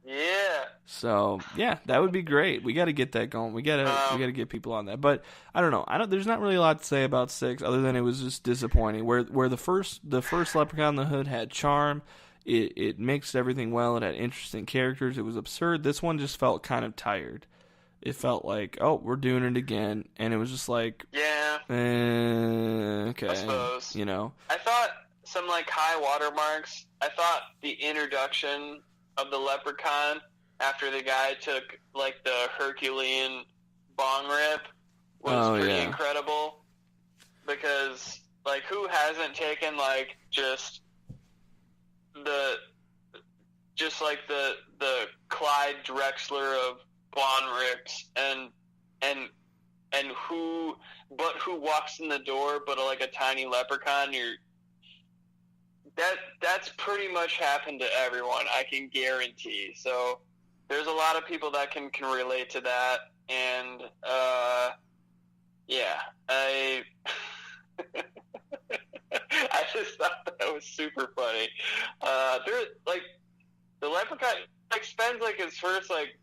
Yeah. So, yeah, that would be great. We got to get that going. We got to get people on that. But I don't know. There's not really a lot to say about 6 other than it was just disappointing. Where the first Leprechaun in the Hood had charm, it mixed everything well. It had interesting characters. It was absurd. This one just felt kind of tired. It felt like, oh, we're doing it again, and it was just like, yeah, okay, I suppose. You know, I thought some like high watermarks. I thought the introduction of the Leprechaun after the guy took like the Herculean bong rip was pretty incredible, because like who hasn't taken like just the Clyde Drexler of Bond rips and who walks in the door but like a tiny leprechaun. That's pretty much happened to everyone, I can guarantee. So there's a lot of people that can relate to that, and yeah, I I just thought that was super funny. There, like, the leprechaun like spends like his first like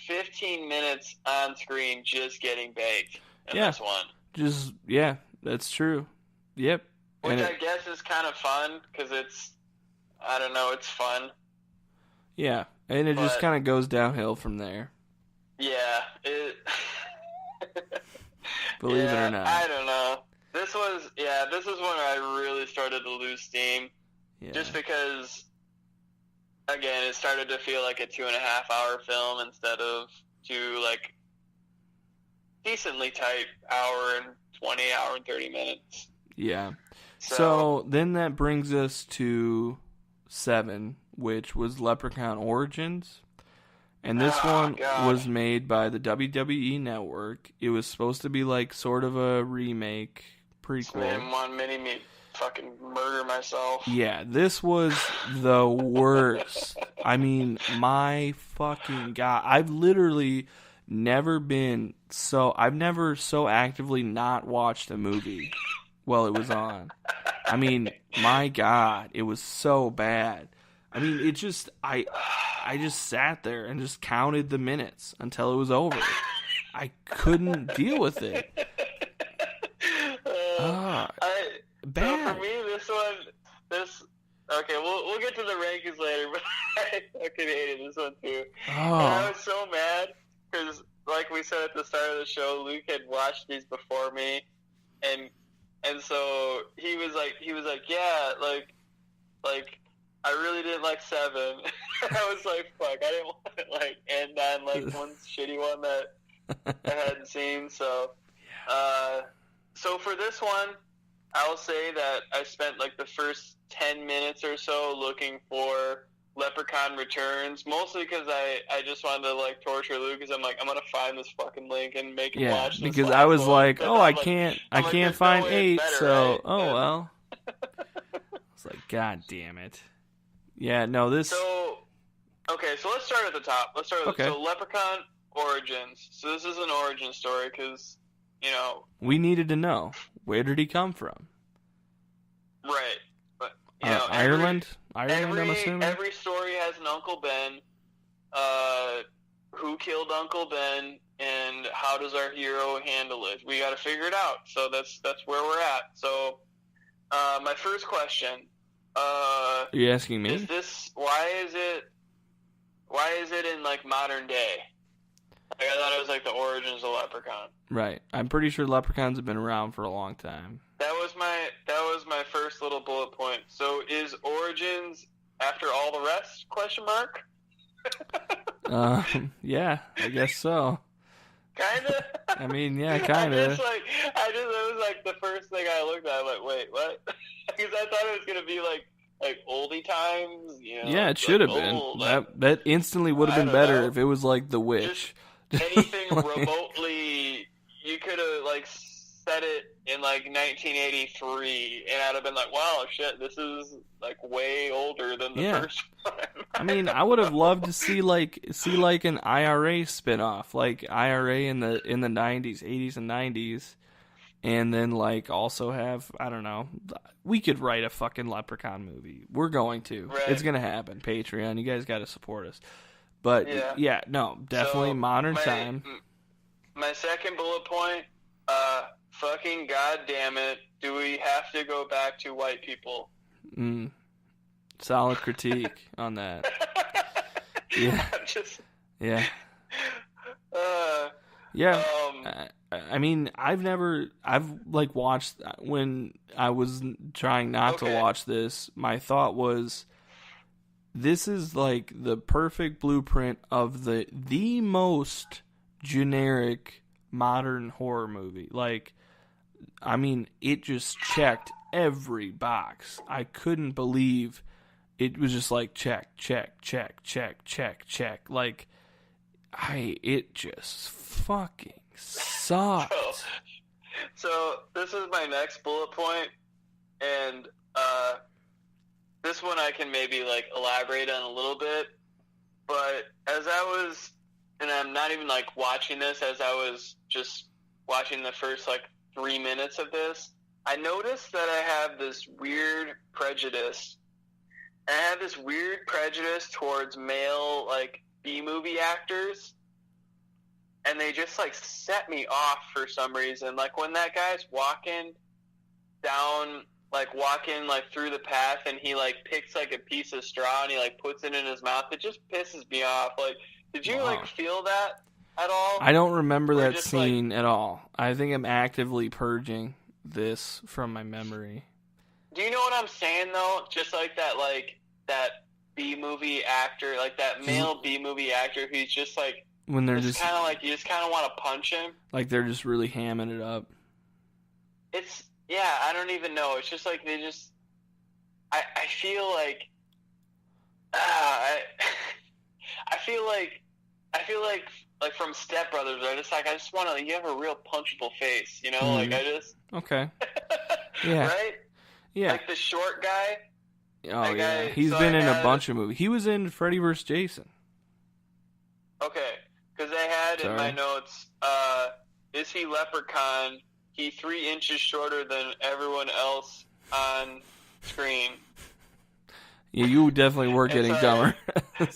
15 minutes on screen just getting baked in this one. That's true. Yep. Which I guess is kind of fun, because it's fun. Yeah, and it just kind of goes downhill from there. Yeah. Believe it or not. I don't know. This is when I really started to lose steam. Yeah. Just because, again, it started to feel like a 2.5-hour film instead of 2 like decently tight hour and 30 minutes. Yeah. So then that brings us to 7, which was Leprechaun Origins. And this one was made by the WWE Network. It was supposed to be like sort of a remake, prequel. This man wanted me fucking murder myself. Yeah, this was the worst. I mean, my fucking God. I've literally never so actively not watched a movie while it was on. I mean, my God, it was so bad. I mean, it just, I just sat there and just counted the minutes until it was over. I couldn't deal with it. Bad. So for me, okay, we'll get to the rankings later, but I fucking hated this one too. And I was so mad because, like we said at the start of the show, Luke had watched these before me, and so he was like, yeah, like I really didn't like 7. I was like, fuck, I didn't want to like end on like one shitty one that I hadn't seen. So, so for this one, I'll say that I spent like the first 10 minutes or so looking for Leprechaun Returns, mostly because I just wanted to like torture Luke, because I'm like, I'm gonna find this fucking link and make him watch this. Because I was one. like, And oh, I'm I like, can't there's find no way it's 8, better, so right? well. It's like, god damn it. Yeah, no, this. So, okay, so let's start at the top. Okay. So Leprechaun origins. So this is an origin story because, we needed to know, where did he come from? Right. But Ireland, I'm assuming. Every story has an Uncle Ben. Who killed Uncle Ben, and how does our hero handle it? We got to figure it out. So that's where we're at. So, my first question. Are you asking me? Is this why is it in like modern day? Like, I thought it was like the origins of Leprechaun. Right. I'm pretty sure leprechauns have been around for a long time. That was my first little bullet point. So is origins after all the rest? Question mark. Yeah, I guess so. Kinda. I mean, yeah, kinda. It was like the first thing I looked at. I'm like, wait, what? Because I thought it was gonna be like oldie times. Yeah, it should have been. That instantly would have been better if it was like The Witch. Just anything remotely, you could have like set it in like 1983, and I'd have been like, wow, shit, this is like way older than the first one. I mean, I would have loved to see an IRA spinoff, like IRA in the 90s, 80s and 90s, and then like also have, I don't know, we could write a fucking Leprechaun movie. We're going to. Right. It's going to happen. Patreon, you guys got to support us. But yeah, no, definitely so modern time. My second bullet point, fucking goddamn it, do we have to go back to white people? Solid critique on that. Yeah. Yeah. Yeah. I mean, I've like watched, when I was trying not to watch this, my thought was, this is like the perfect blueprint of the most generic modern horror movie. Like, I mean, it just checked every box. I couldn't believe it was just like check, check, check, check, check, check. Like, it just fucking sucked. So this is my next bullet point, and this one I can maybe like elaborate on a little bit. But as I was, and I'm not even like watching this, as I was just watching the first like 3 minutes of this, I noticed that I have this weird prejudice. I have this weird prejudice towards male like B-movie actors, and they just like set me off for some reason. Like when that guy's walking through the path, and he like picks like a piece of straw and he like puts it in his mouth, it just pisses me off. Like, did you like feel that at all? I don't remember that scene at all. I think I'm actively purging this from my memory. Do you know what I'm saying though? Just like that B-movie actor, like that male B-movie actor who's just like, when they're just kind of like, you just kind of want to punch him. Like they're just really hamming it up. Yeah, I don't even know. It's just like I feel like I feel like from Step Brothers, I just want to. You have a real punchable face, you know. Mm-hmm. Like I just. Okay. Yeah. Right. Yeah. Like the short guy. Oh yeah. He's been in a bunch of movies. He was in Freddy vs. Jason. Okay, because I had in my notes, is he Leprechaun? He 3 inches shorter than everyone else on screen. Yeah, you definitely were getting dumber. I'm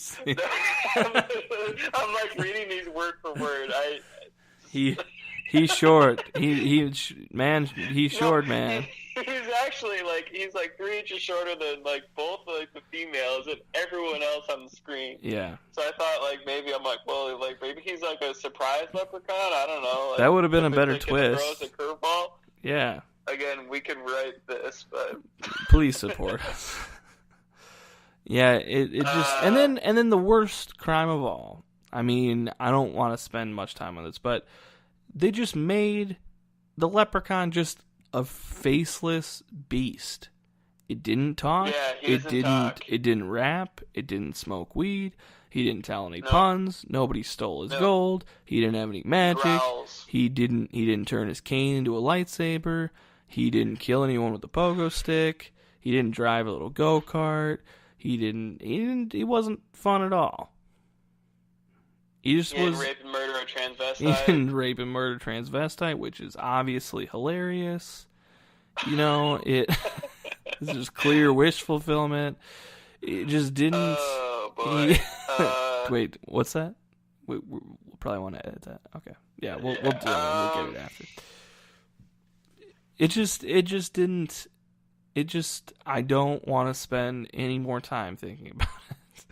like reading these word for word. He's short. He's short, man. He's actually he's 3 inches shorter than both the females and everyone else on the screen. Yeah. So I thought maybe maybe he's a surprise leprechaun. I don't know. That would have been a better twist. Throws a curveball. Yeah. Again, we could write this, but please support us. Yeah, it just and then the worst crime of all. I mean, I don't want to spend much time on this, but they just made the leprechaun just a faceless beast. It didn't talk. Yeah, he doesn't talk. It didn't rap. It didn't smoke weed. He didn't tell any No. puns. Nobody stole his gold. He didn't have any magic. Growls. He didn't turn his cane into a lightsaber. He didn't kill anyone with a pogo stick. He didn't drive a little go-kart. He wasn't fun at all. He just He was. didn't rape and murder a He transvestite. didn't rape and murder transvestite, which is obviously hilarious. You know, this is just clear wish fulfillment. It just didn't. Oh boy. Wait, what's that? We'll probably want to edit that. Okay, yeah, we'll do it. We'll get it after. It just didn't. I don't want to spend any more time thinking about it.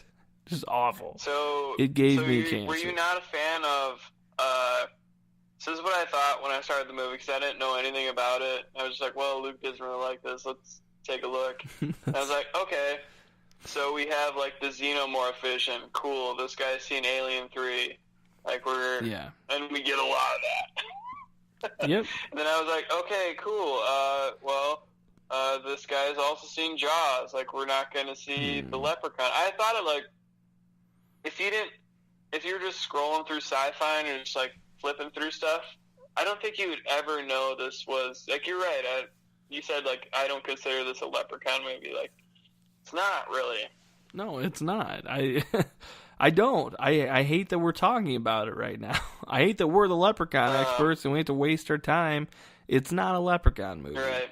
Just awful. So it gave me cancer. Were you not a fan of? So this is what I thought when I started the movie, because I didn't know anything about it. I was just like, well, Luke doesn't really like this. Let's take a look. And I was like, okay. So we have like the xenomorph vision. Cool. This guy's seen Alien 3. Like and we get a lot of that. Yep. And then I was like, okay, cool. This guy's also seen Jaws. Like, we're not going to see the Leprechaun. I thought it, like, if you were just scrolling through sci-fi and you're just, like, flipping through stuff, I don't think you would ever know this was, like, you're right. You said, like, I don't consider this a Leprechaun movie. Like, it's not really. No, it's not. I don't. I hate that we're talking about it right now. I hate that we're the Leprechaun experts and we have to waste our time. It's not a Leprechaun movie. Right.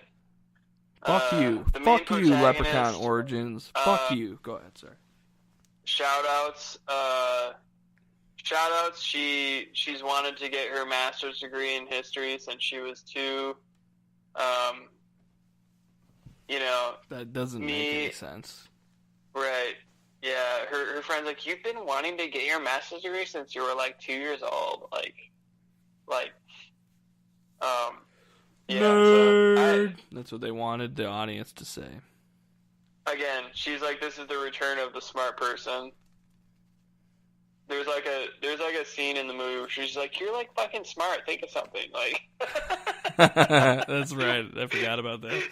Fuck you. Fuck you, Leprechaun Origins. Fuck you. Go ahead, sir. Shout-outs. She's wanted to get her master's degree in history since she was 2. That doesn't make any sense. Right. Yeah, her friend's like, you've been wanting to get your master's degree since you were like 2 years old. Yeah. Nerd. That's what they wanted the audience to say. Again, she's like, this is the return of the smart person. There's like a scene in the movie where she's like, you're like fucking smart. Think of something. Like. That's right. I forgot about that.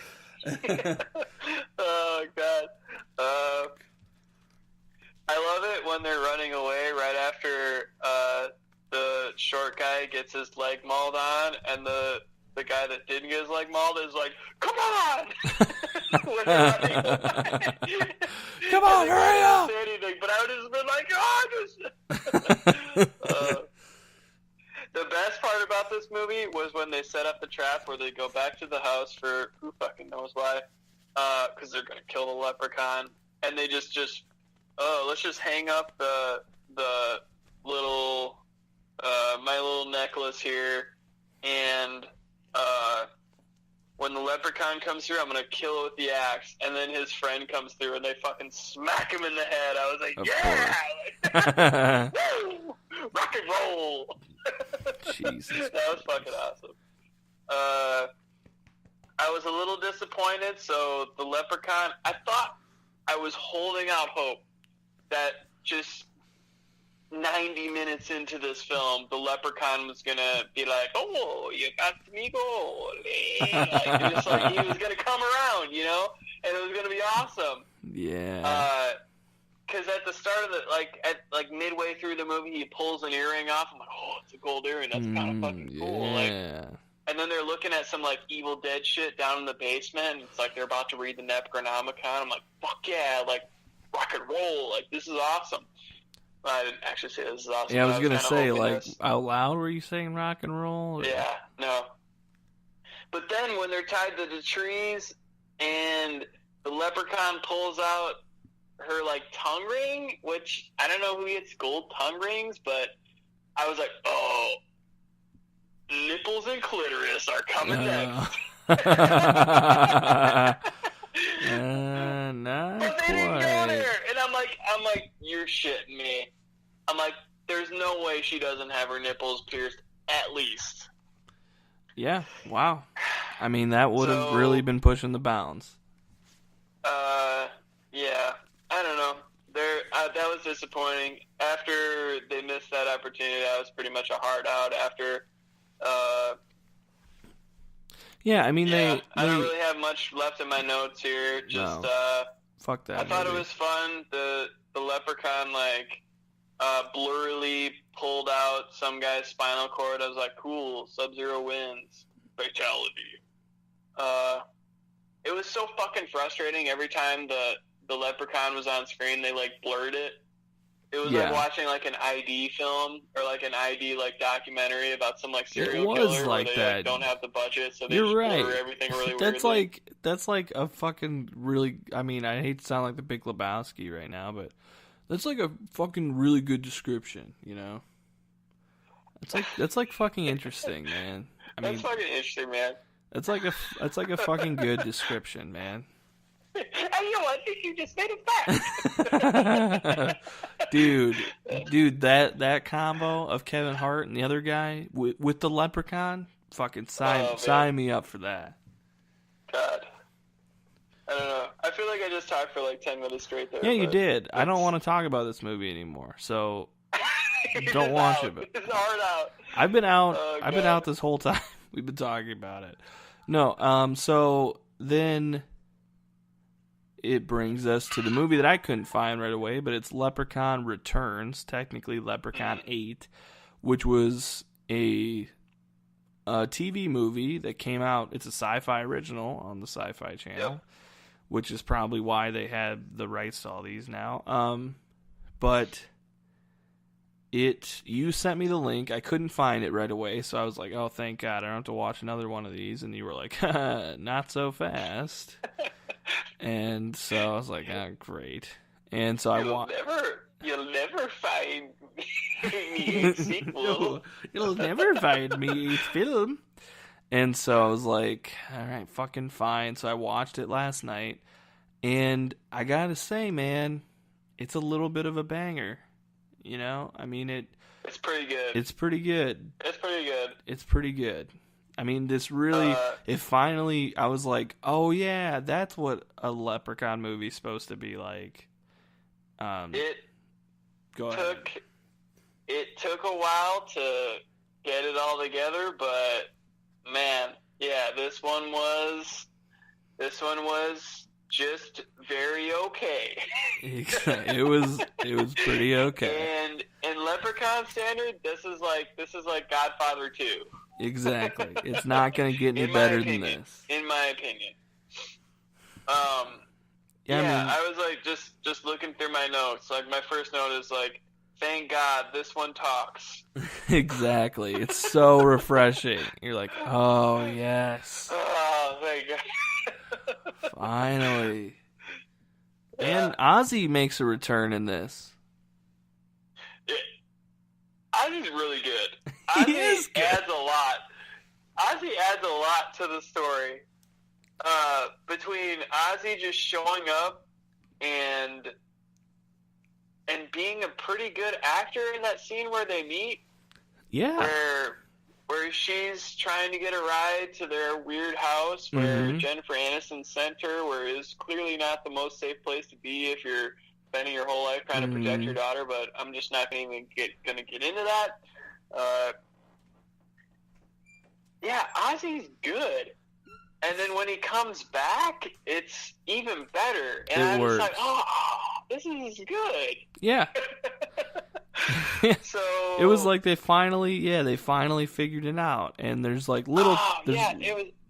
Oh God. I love it when they're running away right after the short guy gets his leg mauled on, and the guy that didn't get his leg mauled is like, come on! When they're running away. Come on, hurry up! Say anything, but I would have been like, oh, the best part about this movie was when they set up the trap where they go back to the house for who fucking knows why, because they're gonna kill the leprechaun, and they just let's just hang up the little my little necklace here, and when the leprechaun comes through, I'm gonna kill it with the axe. And then his friend comes through, and they fucking smack him in the head. I was like, yeah, woo! Rock and roll. Jesus, that was fucking awesome. I was a little disappointed. So the leprechaun, I thought I was holding out hope that just 90 minutes into this film, the leprechaun was gonna be like, "Oh, you got me gold." Just like he was gonna come around, you know, and it was gonna be awesome. Yeah. Because at the start of at midway through the movie, he pulls an earring off. I'm like, "Oh, it's a gold earring. That's kind of fucking cool." Yeah. And then they're looking at some like Evil Dead shit down in the basement. And it's like they're about to read the Necronomicon. I'm like, "Fuck yeah!" Like rock and roll. Like this is awesome. I didn't actually say this is awesome. Yeah, I was gonna say, like, out loud, were you saying rock and roll? Or? Yeah, no. But then when they're tied to the trees and the leprechaun pulls out her, like, tongue ring, which I don't know who gets gold tongue rings, but I was like, oh, nipples and clitoris are coming next. Not but they didn't quite. go there, and I'm like, you're shitting me. I'm like, there's no way she doesn't have her nipples pierced, at least. Yeah, wow. I mean, that would have really been pushing the bounds. Yeah, I don't know. That was disappointing. After they missed that opportunity, that was pretty much a hard out after. Yeah, I mean, I don't really have much left in my notes here. Just, fuck that I thought movie. it was fun. The Leprechaun, like, blurrily pulled out some guy's spinal cord. I was like, cool, Sub-Zero wins. Fatality. It was so fucking frustrating every time the Leprechaun was on screen. They, like, blurred it. It was like watching, like, an ID film or, like, an ID, like, documentary about some, like, serial killer like where they that. Like, don't have the budget, so they You're just right. blur everything really That's weirdly. that's like a fucking really. I mean, I hate to sound like the Big Lebowski right now, but that's like a fucking really good description. You know, that's like fucking interesting, man. I mean, that's fucking interesting, man. That's like a fucking good description, man. I think you just made it back. dude, that combo of Kevin Hart and the other guy with the Leprechaun, fucking sign me up for that. God, I don't know. I feel like I just talked for like 10 minutes straight there. Yeah, you did. I don't want to talk about this movie anymore, so don't watch it. But it's hard out. I've been out. I've been out this whole time. We've been talking about it. No, so then it brings us to the movie that I couldn't find right away, but it's Leprechaun Returns, technically Leprechaun 8, which was a TV movie that came out. It's a sci-fi original on the Sci-Fi Channel, which is probably why they had the rights to all these now. But you sent me the link. I couldn't find it right away, so I was like, oh, thank God, I don't have to watch another one of these. And you were like, not so fast. And so I was like, oh, great. And so You'll never find me a sequel. You'll never find me a film. And so I was like, all right, fucking fine. So I watched it last night. And I gotta say, man, it's a little bit of a banger. You know? I mean, it's pretty good. It's pretty good. It's pretty good. It's pretty good. I mean, this really, it finally, I was like, oh yeah, that's what a Leprechaun movie's supposed to be like. It took a while to get it all together, but man, yeah, this one was just very okay. it was pretty okay. And in Leprechaun standard, this is like Godfather 2. Exactly. It's not going to get any better than this. In my opinion. I was like just looking through my notes. Like my first note is like, thank God this one talks. Exactly. It's so refreshing. You're like, oh yes. Oh, thank God. Finally. Yeah. And Ozzy makes a return in this. Ozzy's really good. Ozzy adds a lot. Ozzy adds a lot to the story. Between Ozzy just showing up and being a pretty good actor in that scene where they meet. Yeah. Where she's trying to get a ride to their weird house where Jennifer Aniston sent her, where it's clearly not the most safe place to be if you're spending your whole life trying to protect your daughter, but I'm just not going to get into that. Yeah, Ozzy's good. And then when he comes back, it's even better. And I'm just like, oh, this is good. Yeah. So it was like they finally figured it out. And there's like little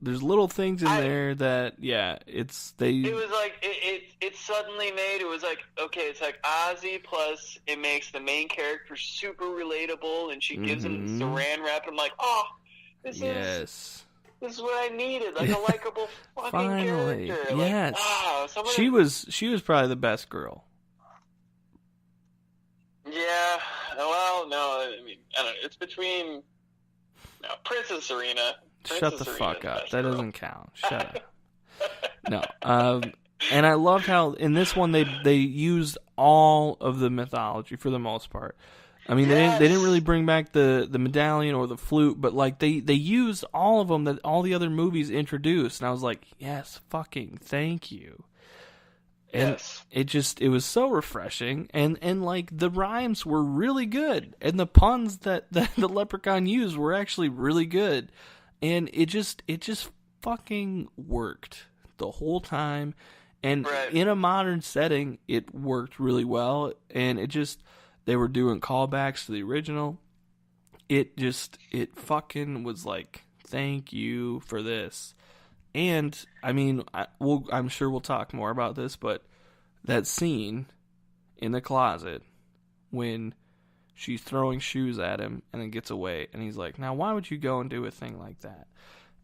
there's little things in there that it was like it suddenly made it was like, okay, it's like Ozzy plus it makes the main character super relatable, and she gives him saran wrap, and I'm like, oh, this is what I needed, like a likable fucking character. Yes. Like, she was probably the best girl. Yeah. Well, no, I mean, I don't know. It's between Princess Serena. Shut the fuck up. That doesn't count. Shut up. No. And I loved how in this one they used all of the mythology for the most part. I mean, they didn't really bring back the medallion or the flute, but like they used all of them that all the other movies introduced, and I was like, yes, fucking thank you. And it was so refreshing, and like the rhymes were really good, and the puns that the Leprechaun used were actually really good, and it just fucking worked the whole time. And Right. in a modern setting, it worked really well. And they were doing callbacks to the original. It fucking was like, thank you for this. And, I mean, I'm sure we'll talk more about this, but that scene in the closet when she's throwing shoes at him and then gets away, and he's like, now why would you go and do a thing like that?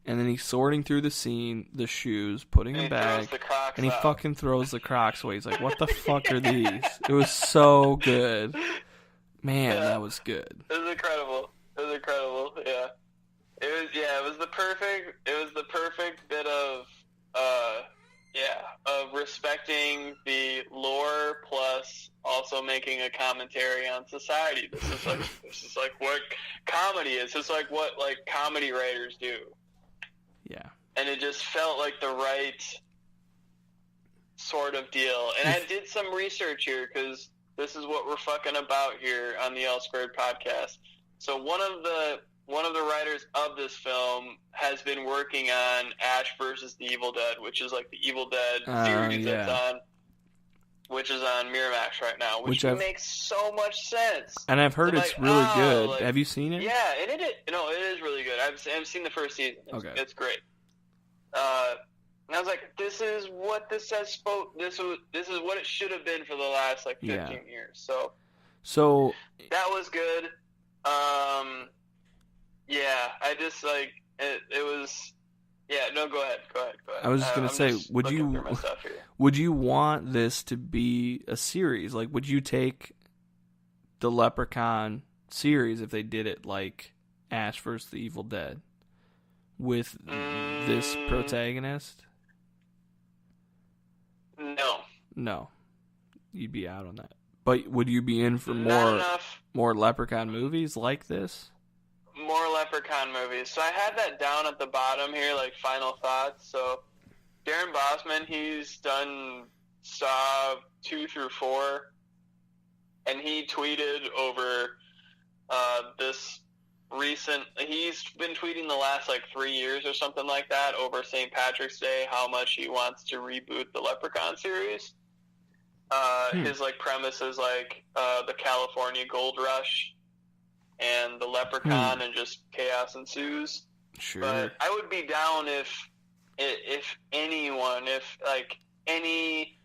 And then he's sorting through the shoes, putting them back, and he fucking throws the Crocs away. He's like, what the fuck are these? It was so good. Man, that was good. It was incredible. Yeah. It was the perfect bit of respecting the lore plus also making a commentary on society. This is like what comedy is. This is like what like comedy writers do. Yeah. And it just felt like the right sort of deal. And I did some research here because this is what we're fucking about here on the L Squared podcast. So one of the writers of this film has been working on Ash versus the Evil Dead, which is like the Evil Dead series that's on, which is on Miramax right now, which makes so much sense. And I've heard it's really good. Like, have you seen it? Yeah, and it is really good. I've seen the first season. It's great. And I was like, this is what this is what it should have been for the last like 15 years. So that was good. I just like it was. Yeah, no, go ahead. I was just gonna say, would you want this to be a series? Like, would you take the Leprechaun series if they did it like Ash vs. the Evil Dead with this protagonist? No, you'd be out on that. But would you be in for more Leprechaun movies like this? More Leprechaun movies. So I had that down at the bottom here, like final thoughts. So Darren Bosman, he's done Saw 2 through 4, and he tweeted over this recent. He's been tweeting the last like 3 years or something like that over St. Patrick's Day how much he wants to reboot the Leprechaun series. His like premise is like the California Gold Rush and the Leprechaun and just chaos ensues. Sure. But I would be down if anyone, any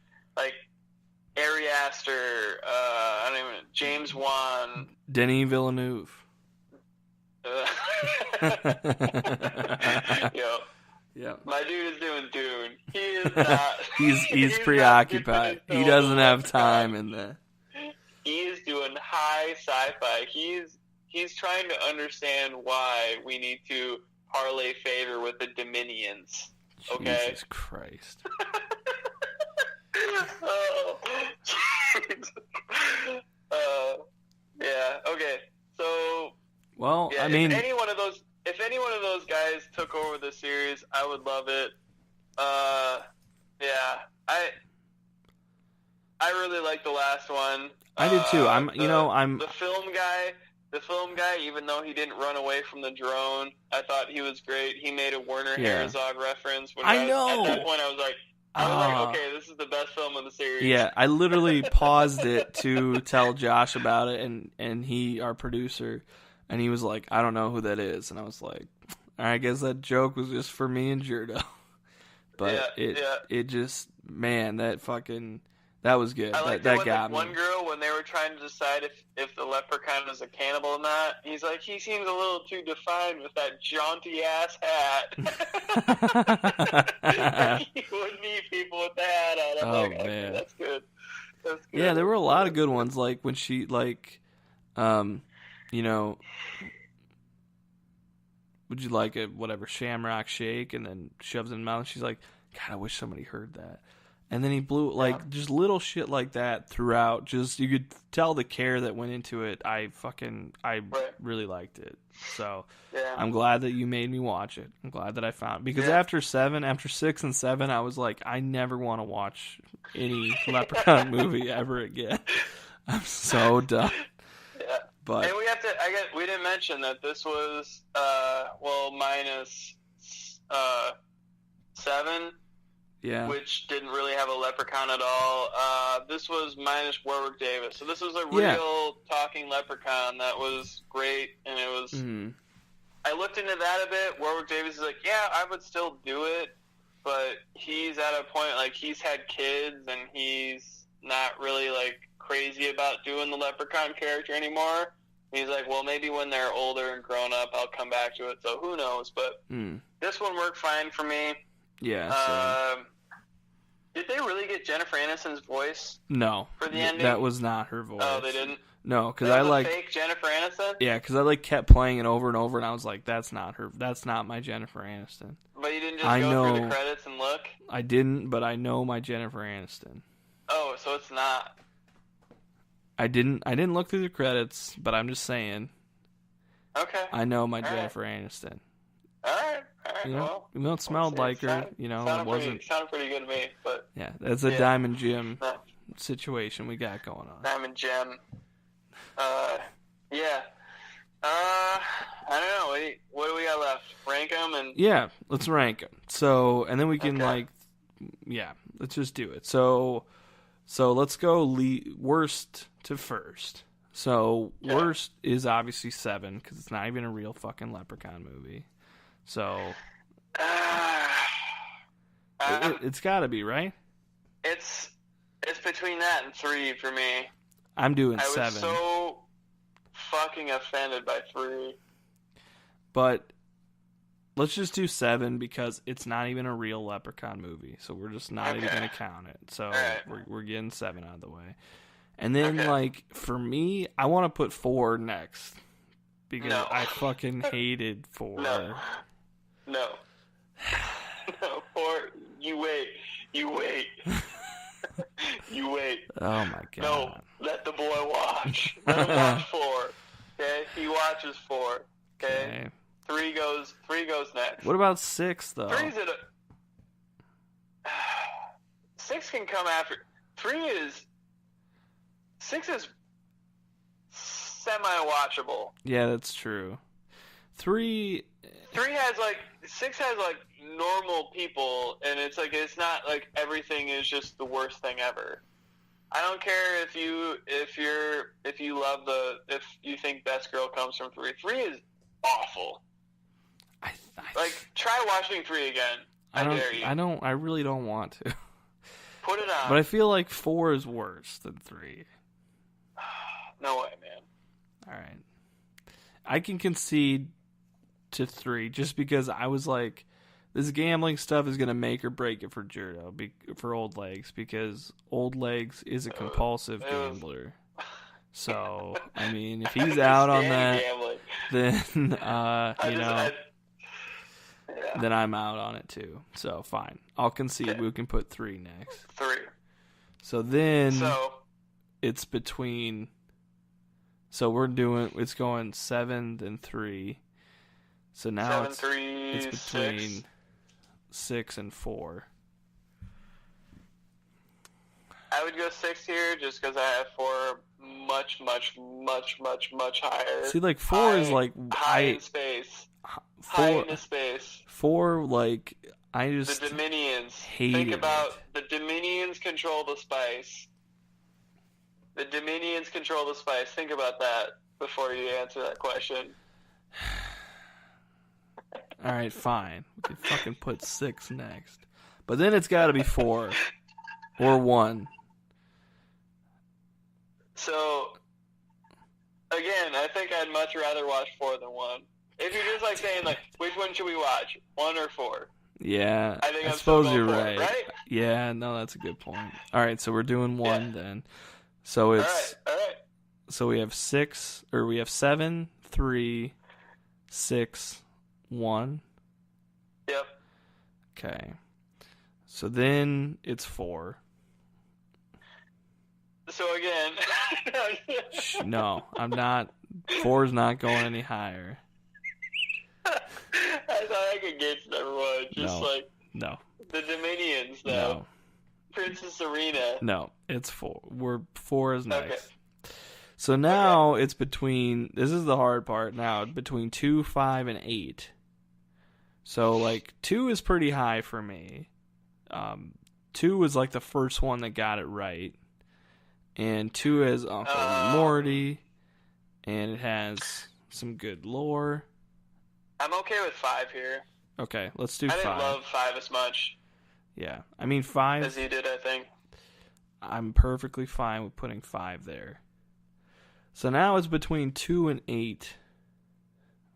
Ari Aster, I don't even, James Wan, Denis Villeneuve. Yeah. My dude is doing Dune. He is not. he's preoccupied. He doesn't have time in there. He is doing high sci-fi. He's trying to understand why we need to parlay favor with the Dominions. Okay? Jesus Christ. Yeah. Okay. So. Well, yeah, I mean, if any one of those guys took over the series, I would love it. Yeah. I really like the last one. I did too. The film guy, even though he didn't run away from the drone, I thought he was great. He made a Werner Herzog reference. I know. At that point, I was like, okay, this is the best film of the series. Yeah, I literally paused it to tell Josh about it, and he, our producer, and he was like, I don't know who that is. And I was like, I guess that joke was just for me and Jurdo. But it just, man, that was good. I that got me. One girl, when they were trying to decide if the Leprechaun was a cannibal or not, he's like, he seems a little too defined with that jaunty-ass hat. He wouldn't eat people with the hat on. I'm like, okay, man. That's good. Yeah, there were a lot of good ones, like when she, would you like a shamrock shake, and then shoves it in the mouth, and she's like, God, I wish somebody heard that. And then he blew, just little shit like that throughout. Just, you could tell the care that went into it. I really liked it. So, I'm glad that you made me watch it. I'm glad that I found it. Because after 6 and 7, I was like, I never want to watch any Leprechaun movie ever again. I'm so done. Yeah. But, and we didn't mention that this was, minus 7, Yeah. which didn't really have a leprechaun at all. This was minus Warwick Davis. So this was a real talking leprechaun that was great, and it was... I looked into that a bit. Warwick Davis is like, yeah, I would still do it, but he's at a point, like, he's had kids, and he's not really, like, crazy about doing the leprechaun character anymore. He's like, well, maybe when they're older and grown up, I'll come back to it. So who knows? But this one worked fine for me. Yeah. Did they really get Jennifer Aniston's voice? No. For the ending? That was not her voice. Oh, they didn't? No, because I like fake Jennifer Aniston. Yeah, because I like kept playing it over and over, and I was like, "That's not her. That's not my Jennifer Aniston." But you didn't just go through the credits and look. I didn't, but I know my Jennifer Aniston. Oh, so it's not. I didn't look through the credits, but I'm just saying. Okay. I know my Jennifer Aniston. All right. You know, it smelled like her. You know, it wasn't. Sounded pretty good to me, but. Yeah, that's a Diamond Jim situation we got going on. Diamond Gem. Yeah. I don't know. What do we got left? Rank them and. Yeah, let's rank them. So, and then we can let's just do it. So let's go worst to first. So worst is obviously 7 because it's not even a real fucking Leprechaun movie. So it's got to be, right? It's between that and 3 for me. I'm doing 7. I was so fucking offended by 3. But let's just do 7 because it's not even a real Leprechaun movie. So we're just not even going to count it. So we're getting 7 out of the way. And then, like, for me, I want to put 4 next. Because I fucking hated 4. No. No, 4. You wait. You wait. Oh, my God. No, let the boy watch. Let him watch 4. Okay? He watches 4. Okay? 3 goes next. What about 6, though? 3's at 6 can come after. 6 is semi-watchable. Yeah, that's true. 3 has like 6 has like normal people, and it's like it's not like everything is just the worst thing ever. I don't care if you think Best Girl comes from 3. 3 is awful. Try watching 3 again. I dare you. I really don't want to. Put it on. But I feel like 4 is worse than 3. No way, man. All right. I can concede to 3 just because I was like, this gambling stuff is going to make or break it for Jurdo, for Old Legs, because Old Legs is a compulsive gambler. So, I mean, if he's out on that, then, then I'm out on it too. So, fine. I'll concede we can put 3 next. 3. So then it's between... So it's going 7 then 3. So now 7, 3, it's between 6 and 4. I would go 6 here just because I have 4 much, much, much, much, much higher. See, like 4 is like high in space. High into space. 4, like I just the Dominions. Think about the Dominions control the spice. The Dominions control the spice. Think about that before you answer that question. All right, fine. We can fucking put 6 next. But then it's got to be 4 or 1. So, again, I think I'd much rather watch 4 than 1. If you're just like saying, like, which one should we watch, 1 or 4? Yeah, I suppose you're right. Yeah, no, that's a good point. All right, so we're doing 1 then. So it's all right. So we have 7, 3, 6, 1. Yep. Okay. So then it's 4. So again, no, I'm not. 4 is not going any higher. I thought I could get number 1. No. The Dominions, though. No. Princess Serena. No, it's 4. 4 is next. Okay. So now it's between. This is the hard part. Now between 2, 5, and 8. So, like, 2 is pretty high for me. 2 was, like, the first one that got it right. And 2 has Uncle Morty, and it has some good lore. I'm okay with 5 here. Okay, let's do 5. I didn't love 5 as much. Yeah, I mean 5... As you did, I think. I'm perfectly fine with putting 5 there. So now it's between 2 and 8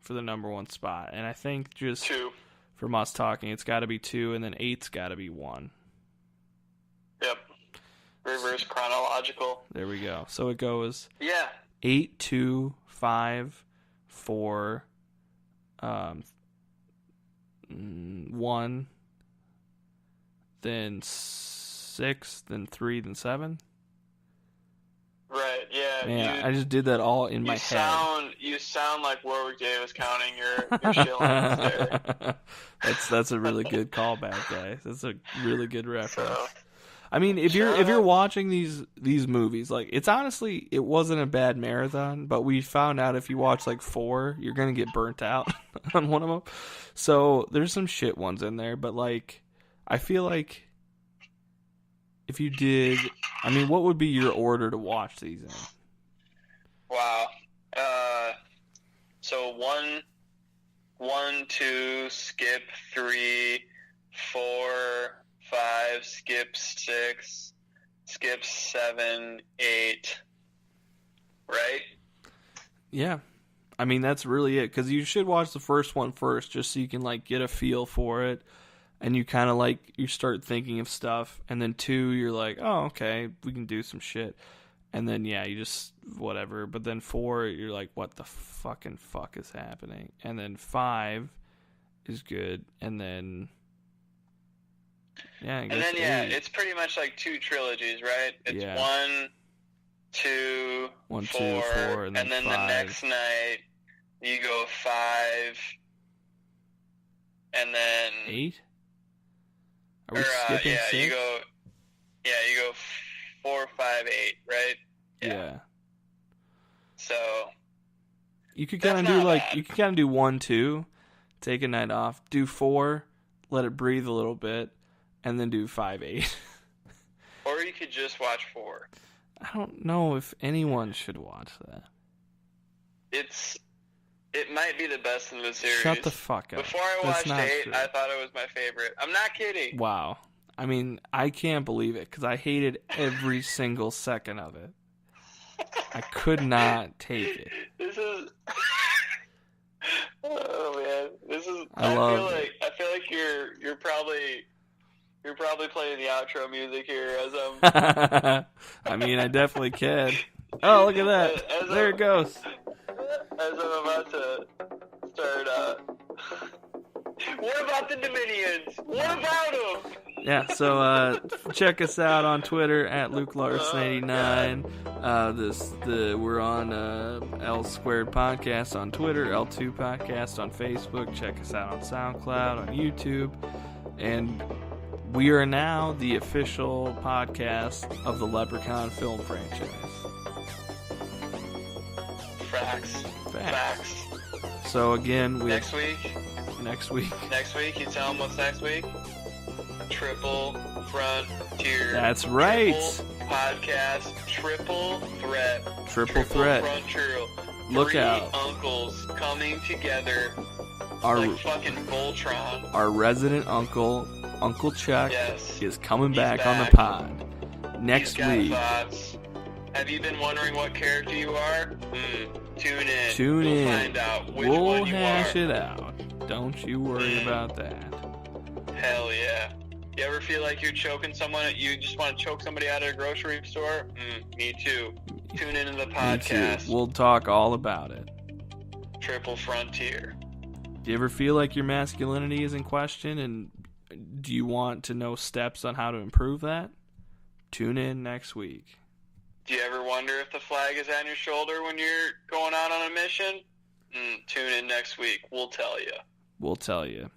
for the number 1 spot. And I think just 2. From us talking, it's got to be 2, and then 8's got to be 1. Yep. Reverse chronological. There we go. So it goes 8, 2, 5, 4, 1, then 6, then 3, then 7. Right, yeah. Man, I just did that all in my head. You sound like Warwick Davis counting your shillings there. That's a really good callback, guys. That's a really good reference. So, I mean, if you're watching these movies, like, it's honestly, it wasn't a bad marathon, but we found out if you watch like 4, you're gonna get burnt out on one of them. So there's some shit ones in there, but like, I feel like if you did, I mean, what would be your order to watch these in? Wow. So 1, 2, skip 3, 4, 5, skip 6, skip 7, 8. Right? Yeah. I mean, that's really it. Because you should watch the first one first, just so you can, like, get a feel for it. And you kind of, like, you start thinking of stuff. And then 2, you're like, oh, okay, we can do some shit. And then, yeah, you just, whatever. But then 4, you're like, what the fucking fuck is happening? And then 5 is good. And then... Yeah, I guess and then, 8. It's pretty much like 2 trilogies, right? It's 1, 2, 4, and then 5. The next night you go 5, and then 8. Are we skipping 6? you go 4, 5, 8, right? Yeah. So you could kind of do 1, 2, take a night off, do 4, let it breathe a little bit, and then do 5, 8. Or you could just watch 4. I don't know if anyone should watch that. It might be the best in the series. Shut the fuck up. Before I watched 8, true. I thought it was my favorite. I'm not kidding. Wow. I mean, I can't believe it, because I hated every single second of it. I could not take it. This is... Oh, man. This is... I feel like you're probably playing the outro music here as I'm... I mean, I definitely can. Oh, look at that. There it goes. As I'm about to start, What about the Dominions? What about them? Yeah, so check us out on Twitter at LukeLarson89. We're on L Squared Podcast on Twitter, L2 Podcast on Facebook. Check us out on SoundCloud, on YouTube, and we are now the official podcast of the Leprechaun film franchise. Facts. So again, next week. You tell them what's next week. Triple Frontier. That's right. Podcast. Triple threat. Triple threat. Frontier. Look 3 out. uncles coming together. Like fucking Voltron. Our resident uncle, Uncle Chuck, is coming back on the pod next week. Thoughts. Have you been wondering what character you are? Tune in. We'll find out which we'll one you hash it out. Don't you worry about that. Hell yeah. You ever feel like you're choking someone? You just want to choke somebody out at a grocery store? Me too. Tune into the podcast. Me too. We'll talk all about it. Triple Frontier. Do you ever feel like your masculinity is in question, and do you want to know steps on how to improve that? Tune in next week. Do you ever wonder if the flag is on your shoulder when you're going out on a mission? Tune in next week. We'll tell you. We'll tell you.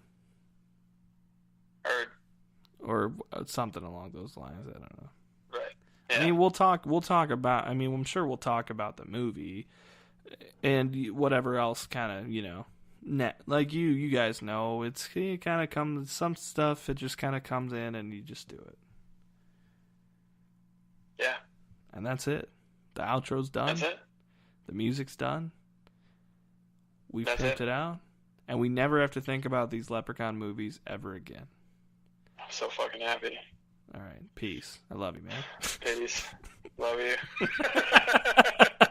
Or something along those lines. I don't know. Right. Yeah. I mean, we'll talk about. I mean, I'm sure we'll talk about the movie and whatever else kind of like you guys know, it kind of comes, some stuff, it just kind of comes in and you just do it. Yeah. And that's it. The outro's done. That's it. The music's done. We've That's picked it. it out. And we never have to think about these Leprechaun movies ever again. I'm so fucking happy. All right. Peace. I love you, man. Peace. Love you.